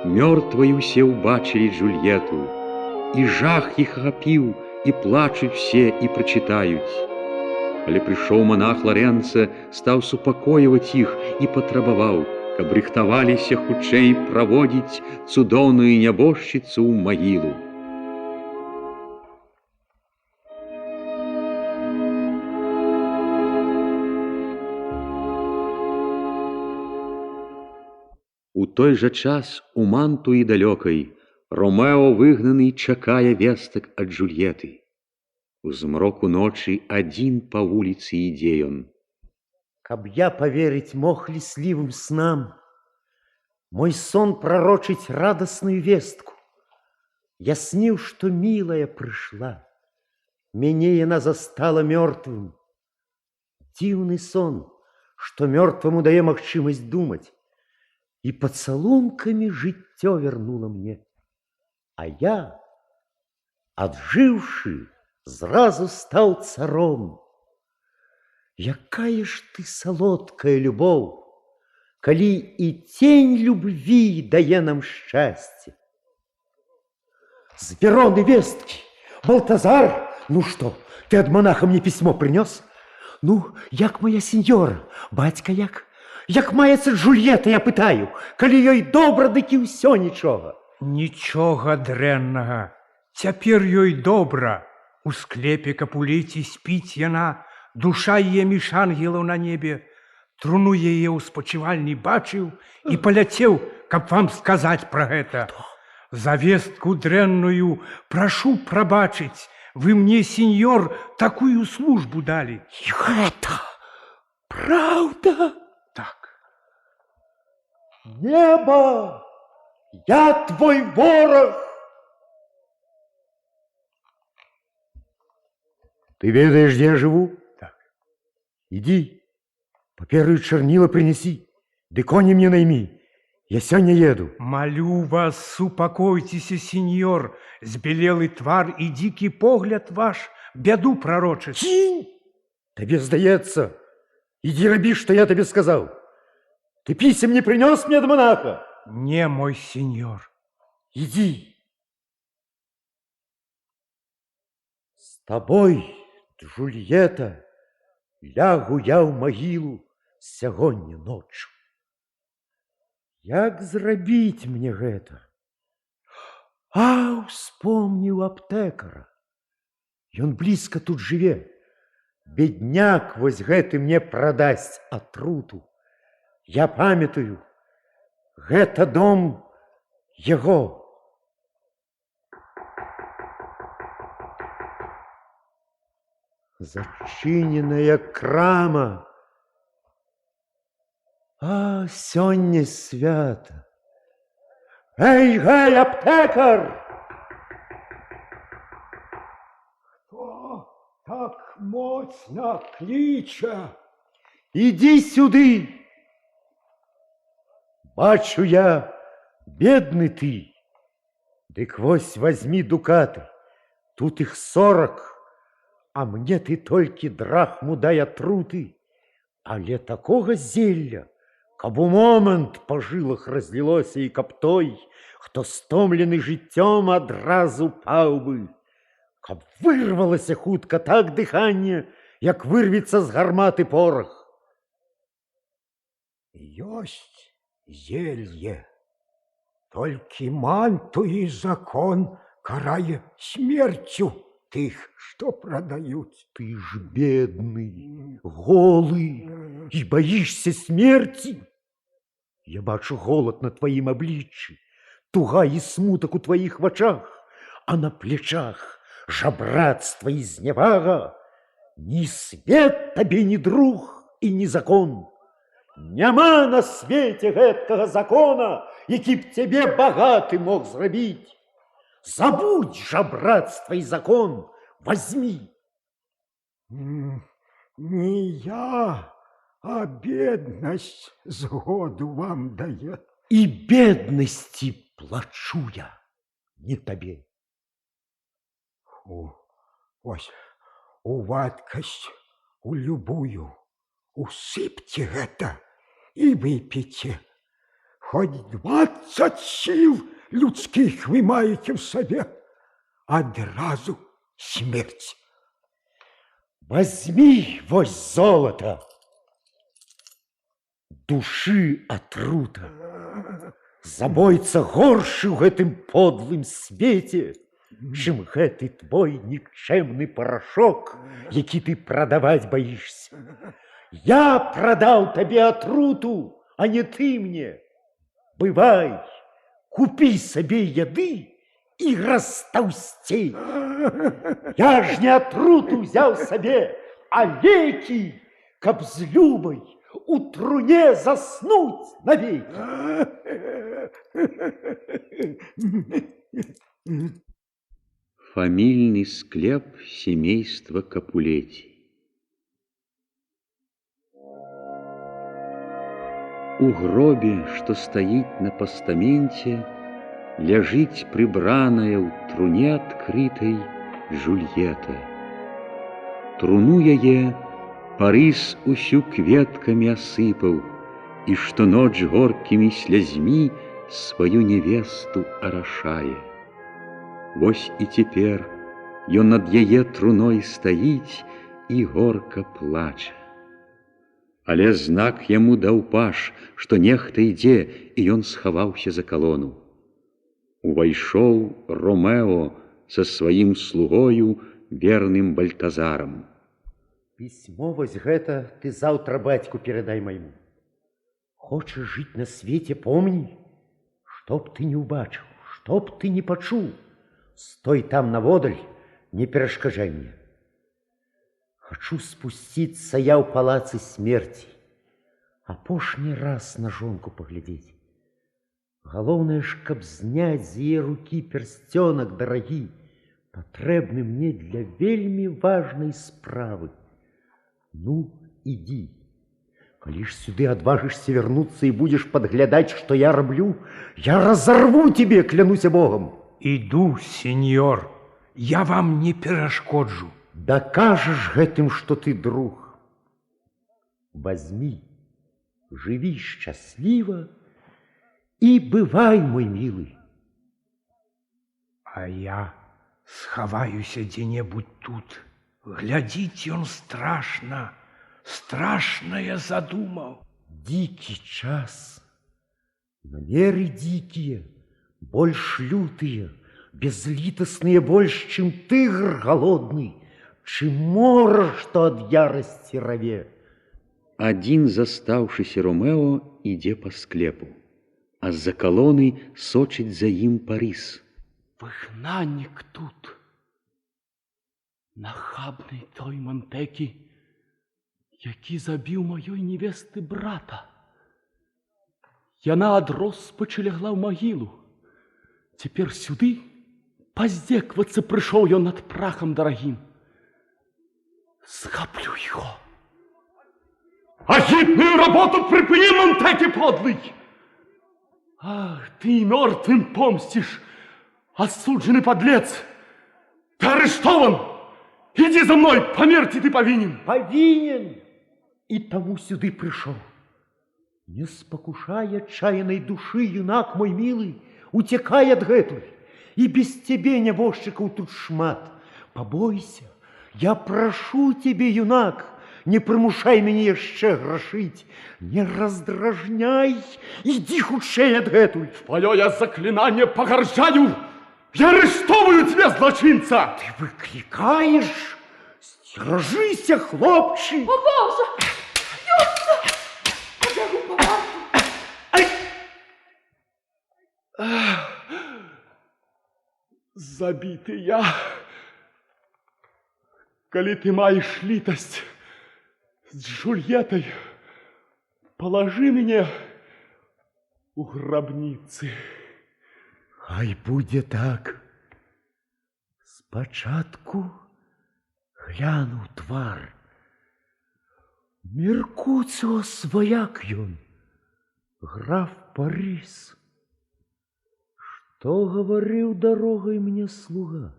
S2: мёртвай усе ўбачылі Джульетту, і жах іх ахапіў, і плачуць все, і прачытаюць. Але прыйшоў монах Лоренцо, стаў супакойваць іх і патрабаваў, каб рыхтаваліся хутчэй праводзіць цудоўную нябожчыцу ў магілу. У той жа час у Мантуі далёкай Ромео выгнаны чакае вестак ад Джульетты. У змроку ночы адзін па вуліцы ідзе ён.
S6: Каб я поверить мог лісливым снам, мой сон пророчить радостную вестку. Я снил, что милая пришла, мяне яна застала мертвым. Дивный сон, что мертвому дае магчымасць думать, и поцелунками жыццё вернула мне. А я, отживший, зразу стал царом. Якая ж ты солодкая любовь, коли и тень любви дае нам счастье. С Вероны вестки, Балтазар, ну что, ты от монаха мне письмо принес? Ну, як моя сеньора, батька як маецца Джульетта, я пытаю, коли ёй добра, дык і ўсё нічога.
S9: Нічога дрэннага, цяпер ёй добра. У склепе Капулеці спіць яна, душа яе між ангелаў на небе. Труну яе ў спачывальні бачыў і паляцеў, каб вам сказаць пра гэта. За вестку дрэнную прашу прабачыць, вы мне, сеньор, такую службу далі.
S6: І гэта правда?
S9: Так.
S6: Небо! Я твой ворог! Ты ведаешь, где я живу?
S9: Так.
S3: Иди, паперы и чернила принеси, да кони мне найми. Я сегодня еду.
S9: Молю вас, упокойтесь, сеньор. Збелелый твар и дикий погляд ваш беду пророчит.
S3: Кинь! Тебе сдается. Иди роби, что я тебе сказал. Ты писем не принес мне от монаха?
S9: Не, мой сеньор.
S3: Иди. С тобой, Джульетта, лягу я в могилу сягоння ночью. Як зрабіць мне гэта? А, успомніў аптэкара. Ён блізка тут жыве. Бедняк вось гэты мне прадасць атруту. Я памятаю, гэта дом яго. Зачыненая крама. А, сёння свята. Эй, гэй, аптэкар!
S9: Хто так моцна кліча?
S3: Иди сюды. Бачу я, бедный ты. Дык вось возьми дукаты. Тут их 40, а мне ты толькі драхму дай атруты. Але такога зелля, каб у момант па жылах разлілося і каб той, хто стомлены жыццём, адразу паў бы. Каб вырвалася хутка так дыханне, як вырвецца з гарматы порах.
S9: Ёсць зелье. Толькі манту і закон карае смерцю тых, што прадаюць.
S3: Ты ж бедный, голый и боишься смерти? Я бачу голод на твоим обличье, туга и смуток у твоих вачах, а на плечах жабратство и зневага. Ни свет тебе, ни друг и ни закон. Няма на свете гэткага закона, які б тебе багаты мог зрабіць. Забудь жабратство и закон, возьми.
S9: Не я, а бедность згоду вам дает.
S3: И бедности плачу я, не тебе.
S9: Ось, у вадкость, у любую, усыпьте это и выпейте. Хоть 20 сил людских вы маете в себе, одразу смерть.
S3: Возьми вось золото, души отрута. Забойца горшы ў гэтым подлым свете, чым гэты твой никчемный порошок, які ты продавать боишься. Я продал тебе отруту, а не ты мне. Бывай, купи себе еды и растолстей. Я ж не отруту взял себе, а леки, каб з любой у труне заснуть навеки.
S2: Фамильный склеп семейства Капулетти. У гробе, что стоит на постаменте, ляжить прибраная у труне открытой Жульетта. Труну яе Парис усю кветками осыпал, и что ночь горкими слезьми свою невесту орошае. Вось и теперь ён над яе труной стоит и горко плача. Але знак яму даў паш, што нехта ідзе, і ён схаваўся за калону. Увайшоў Ромео со сваім слугою, верным Бальтазарам.
S3: Письмо вось гэта ты завтра батьку передай моему. Хочешь жить на свете, помни, чтоб ты не убачил, чтоб ты не пачуў. Стой там наводаль, не перашкаджай мне. Хочу спуститься я ў палацы смерти, апошні раз на жонку поглядеть. Галоўнае ж, каб зняць з яе руки персцёнак дарагі, патрэбны мне для вельмі важнай справы. Ну,
S6: иди. Коли ж сюды отважишься вернуться и будешь подглядать, что я роблю, я разорву тебе, клянусь Богом.
S9: Иду, сеньор, я вам не перашкоджу.
S6: Докажешь гэтым, что ты друг. Возьми, живи счастливо и бывай, мой милый.
S9: А я схаваюся дзе-небудзь тут. Глядзіць ён страшна, страшнае задумаў.
S6: Дикий час, намеры дикие, больш лютые, безлитостные больше, чем тигр голодный, чем мора, что от ярости рове.
S2: Один заставшийся Ромео ідзе по склепу, а з-за колоны сочыць за ім Парис.
S13: Выгнанник тут, нахабный той Монтекі, які забіў маёй невесты брата. Яна ад роспачы лягла ў магілу. Цяпер сюды паздзеквацца прыйшоў ён над прахам дарагім. Схаплю его. Агидную работу припыни, Монтекі подлый! Ах, ты мертвым помстишь, осудженный подлец! Ты арестован! Иди за мной, померти ты повинен!
S6: Повинен! И тому сюды пришел. Не спокушай отчаянной души, юнак мой милый, утекай от гэтуль. И без тебе, небожчиков, тут шмат. Побойся, я прошу тебе, юнак, не примушай меня еще грошить, не раздражняй, иди худшей от гэтуль.
S13: Твое я заклинание погоржаю, я арестовываю тебя, злочинца!
S6: Ты выкликаешь? Стережися, хлопчик!
S8: О, Боже! Юрца! Побегу по варту!
S13: Забитый я. Коли ты маешь литость с Джульеттой, положи меня у гробницы.
S6: Хай буде так. Спочатку гляну твар. Меркуціо свояк ён, граф Парис. Что говорил дорогой мне слуга?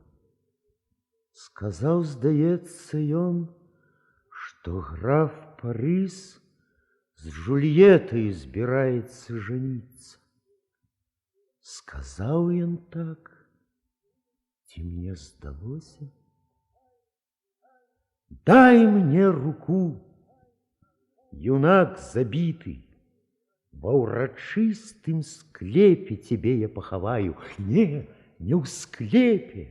S6: Сказал, здаецца ён, что граф Парис с Джульеттой збираецца жениться. Сказал ён так, ці мне здалося? Дай мне руку, юнак забитый, во урочистым склепе тебе я поховаю. Не ў склепе,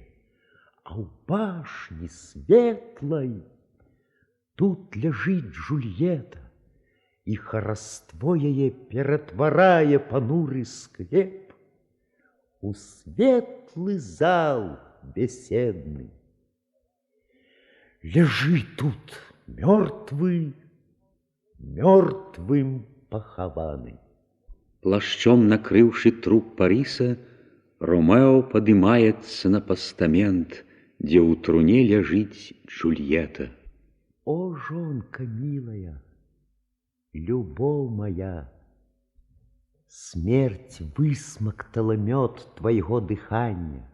S6: а ў башне светлой. Тут ляжит Джульетта, и хараство яе ператварае пануры склеп у светлый зал беседный. Лежи тут мертвый, мертвым похованы.
S2: Плащом накрывши труп Париса, Ромео подымается на постамент, где у труне ляжит Джульетта.
S6: О, жонка милая, любовь моя, смерть высмоктала мед твоего дыхания,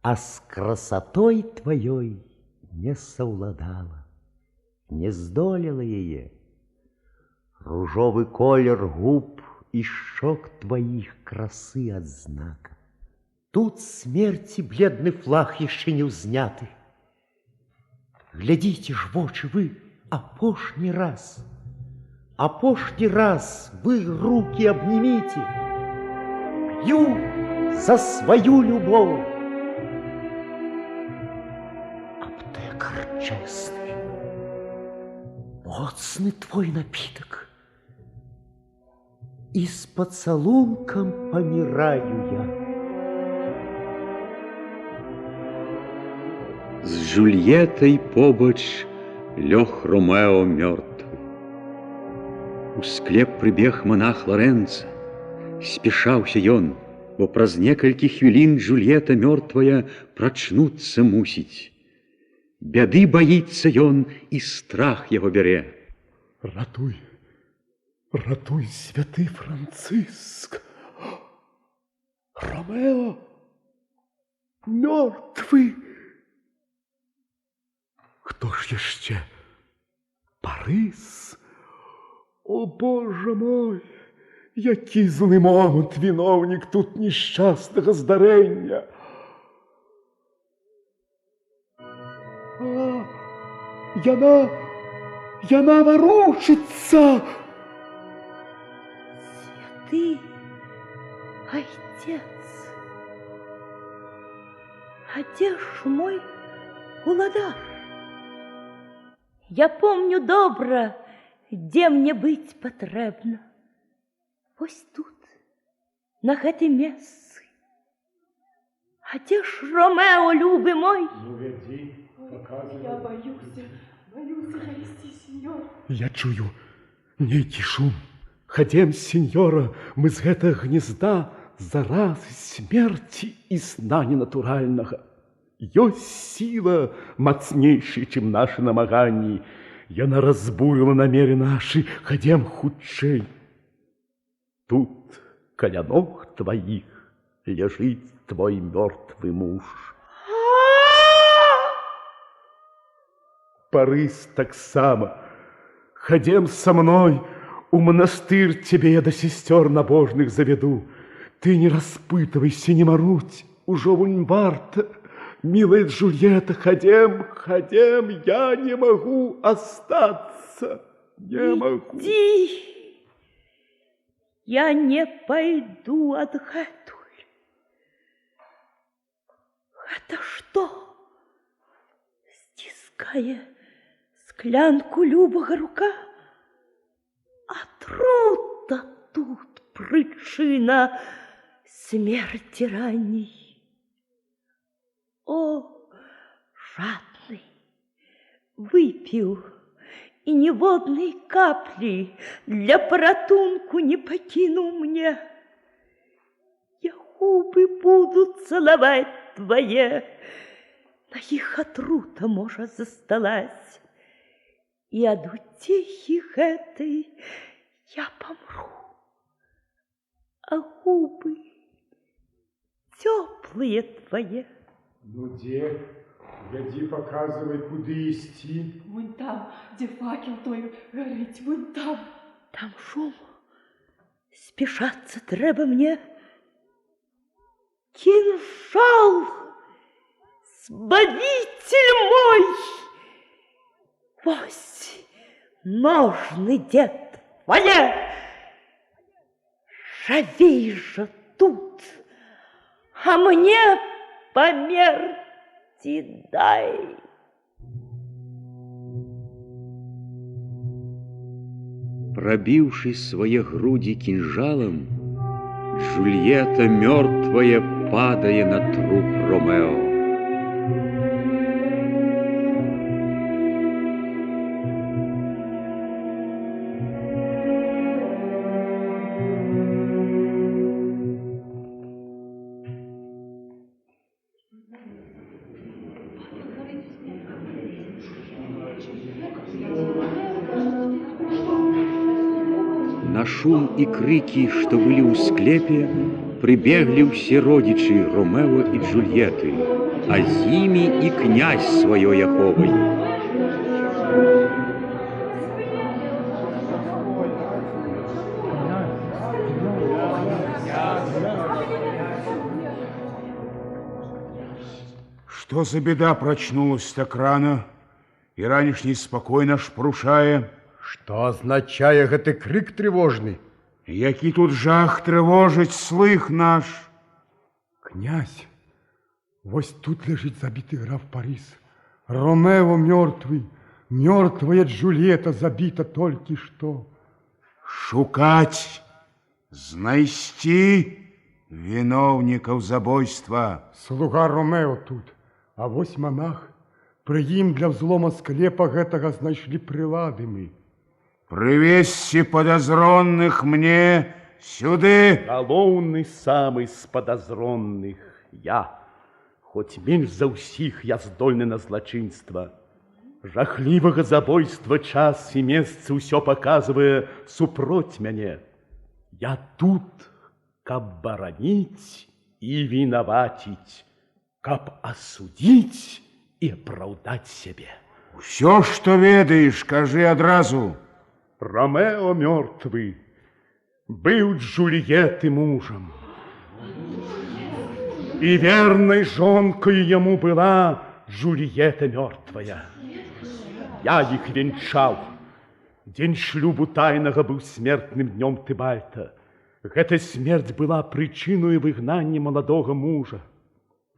S6: а с красотой твоей не совладала, не здолела ее. Ружовый колер губ и щек твоих красы от знака. Тут смерти бледный флаг еще не узнятый. Глядите ж в очи вы апошний раз вы руки обнимите. Пью за свою любовь. Аптекарь честный, моцный твой напиток, и с поцелунком помираю я.
S2: С Джульеттой побач лёг Ромео мёртвый. У склеп прыбег монах Лоренцо. Спешаўся ён, бо праз некалькі хвілін Джульетта мёртвая прачнуцца мусіць. Бяды баіцца ён, і страх яго бярэ.
S10: Ратуй, ратуй, святы Франциск. Ромео мертвый. Хто ж яшчэ? Парис? О, Боже мой, які злы момант виновник тут несчастного здарэння. А, яна ворушится.
S8: Святый Отец, а где ж мой уладар? Я помню добра, где мне быть патрэбна. Вось тут, на гэтым месцы. А где ж Ромео, любы мой?
S10: Ну, веди, показывай.
S14: Я боюсь ісці, сеньор.
S10: Я чую нейкі шум. Хадзем, сеньора, мы з гэтага гнезда заразы, смерці і сна ненатуральнага. Ёсць сіла мацнейшая, чым нашы намаганні. Яна разбурила намеры нашы. Хадзем хутчэй. Тут, каля ног твоих, ляжыць твой мёртвы муж. Парыс таксама. Хадзем со мной, у монастырь тебе я до сестер набожных заведу. Ты не распытывайся, не марудь, ужо вунь варта. Милая Джульетта, ходем, я не могу остаться, не могу.
S8: Иди, я не пойду адгэтуль. Это что? Стиская склянку любого рука, отрута тут причина смерти ранней. О, жадный, выпил, и ни водной капли для поратунку не покинул мне. Я губы буду целовать твои, на их отрута, может, засталась, и от утехи этой я помру. А губы теплые твои.
S10: Ну, где? Веди, показывай, куда идти.
S14: Вон там, где факел той горить, вон там.
S8: Там шум. Спешаться треба мне. Кинжал, Збавитель мой! Вось ножны, дед, твоє! Живей же тут, а мне померти дай.
S2: Пробивший свои груди кинжалом, Джульетта мертвая, падая на труп Ромео. На шум и крики, что были у склепе, прибегли все родичи Ромео и Джульетты, а з ими и князь своей Яковой.
S5: Что за беда прочнулась так рано и ранешний спокойно шпрушае?
S3: Что означае гэты крик тревожный?
S5: Які тут жах тревожить слых наш?
S3: Князь, вось тут лежит забитый граф Парис. Ромео мертвый, мертвая Джульетта забита только что.
S5: Шукать, знайсці виновников забойства.
S3: Слуга Ромео тут, а вось монах. Пры ім для взлома склепа гэтага знайшлі прилады мы.
S5: Привезьте подозронных мне сюды.
S10: Галоўны самый с подозронных я. Хоць менш за ўсіх я здольны на злачынства. Жахлівага забойства час і месца ўсё паказвае супроць мяне. Я тут, каб бараніць і вінаваціць, каб асудзіць і апраўдаць сябе.
S15: Усё, што ведаеш, кажы адразу.
S10: Ромео мёртвы, быў Джульетты мужам. І вернай жонкою яму была Джульетта мёртвая. Я іх венчаў. Дзень шлюбу тайнага быў смертным днём Тыбальта. Гэта смерць была прычыною выгнання маладога мужа.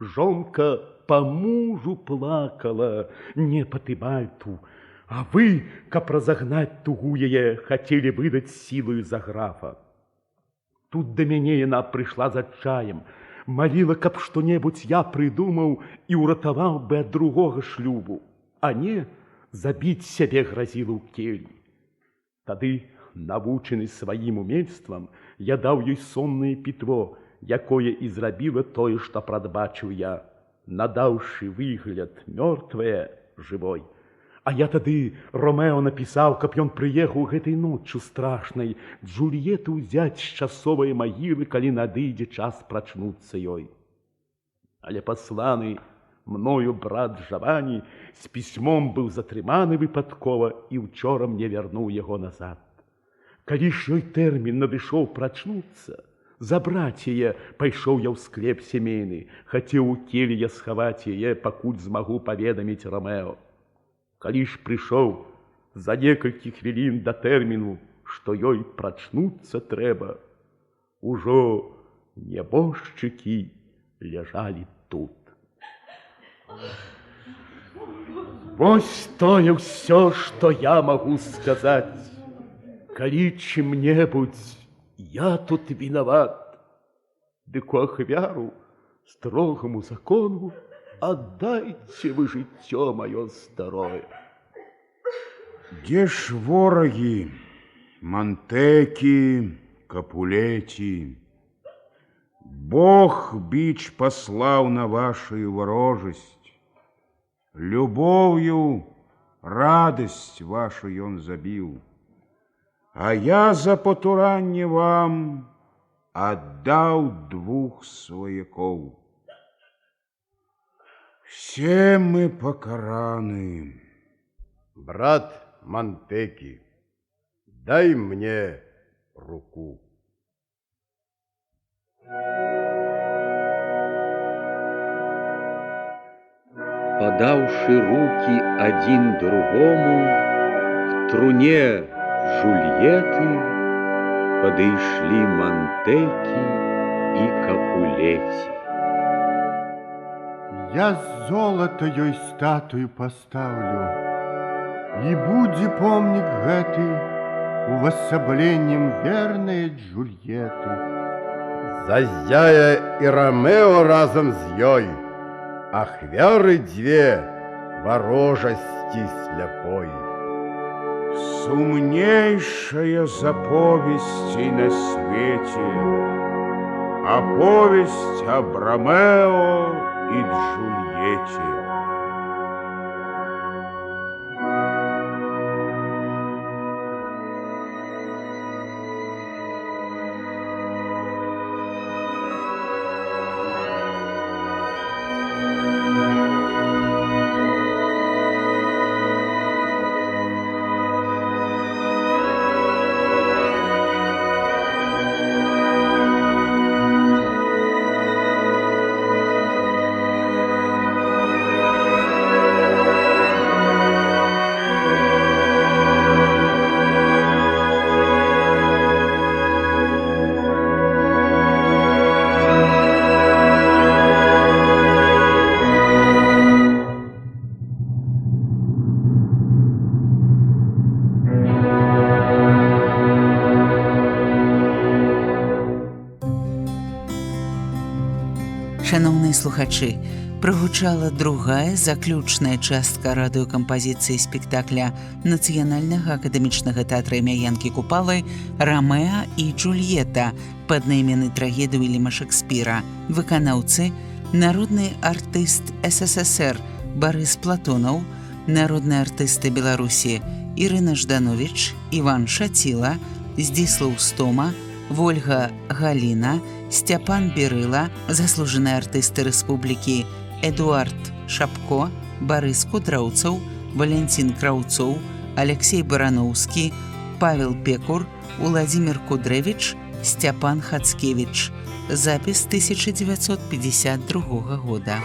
S10: Жонка па мужу плакала, не па Тыбальту, а вы, каб разагнаць тугу яе, хацелі выдаць сілаю за графа. Тут да мяне яна прыйшла з адчаем, маліла, каб што-небудзь я прыдумаў і ўратаваў бы ад другога шлюбу, а не забіць сябе гразіла ў кельі. Тады, навучаны сваім умельствам, я даў ёй соннае пітво, якое і зрабіла тое, што прадбачыў я, надаўшы выгляд мёртвае жывой. А я тады Ромео напісаў, каб ён прыехаў гэтай ноччу страшнай Джульету ўзяць з часовай магілы, калі надыйдзе час прачнуцца ёй. Але пасланы мною брат Жавані з пісьмом быў затрыманы выпадкова і ўчора мне вярнуў яго назад. Калі ж ёй тэрмін надышоў прачнуцца, забраць яе пайшоў я ў склеп сямейны, хацеў у келі я схаваць яе, пакуль змагу паведаміць Ромео. Калі ж прыйшоў за некалькі хвілін да тэрміну, што ёй прачнуцца трэба, ужо нябожчыкі ляжалі тут. Вось тое ўсё, што я магу сказаць. Калі чым-небудзь я тут вінават, дык у ахвяру строгаму закону аддайце вы жыццё маё старое.
S15: Дзе ж ворагі, Монтекі, Капулеці? Бог біч паслаў на вашую варожасць. Любоўю радасць вашу ён забіў. А я за потуранне вам аддаў 2 сваякоў. Все мы покараны.
S3: Брат Монтекі, дай мне руку.
S2: Подаўшы руки адзін другому, к труне Джульетты падышлі Монтекі і Капулеці.
S3: Я золата ёй статую пастаўлю, і будзе помнік гэты увасабленнем вернай Джульетты. Зазяе і Ромео разам з ёй, ахвяры 2 варожасці сляпой.
S15: Сумнейшая заповесцей на свете, аповесть об Ромео и Джульетте.
S12: Шановныя слухачы, прагучала другая заключная частка радыёкампазіцыі спектакля Нацыянальнага акадэмічнага тэатра імя Янкі Купалы «Ромео і Джульетта» па аднайменнай трагедыі Вільяма Шекспіра. Выканаўцы народны артыст СССР Барыс Платонаў, народныя артысты Беларусі Ірына Жданович, Іван Шаціла, Здзіслаў Стома, Вольга Галіна, Сцяпан Берыла, заслужаныя артысты рэспублікі Эдуард Шапко, Барыс Кудраўцаў, Валянцін Краўцоў, Алексей Барановскі, Павел Пекур, Уладзімір Кудрэвіч, Сцяпан Хацкевіч. Запіс 1952 года.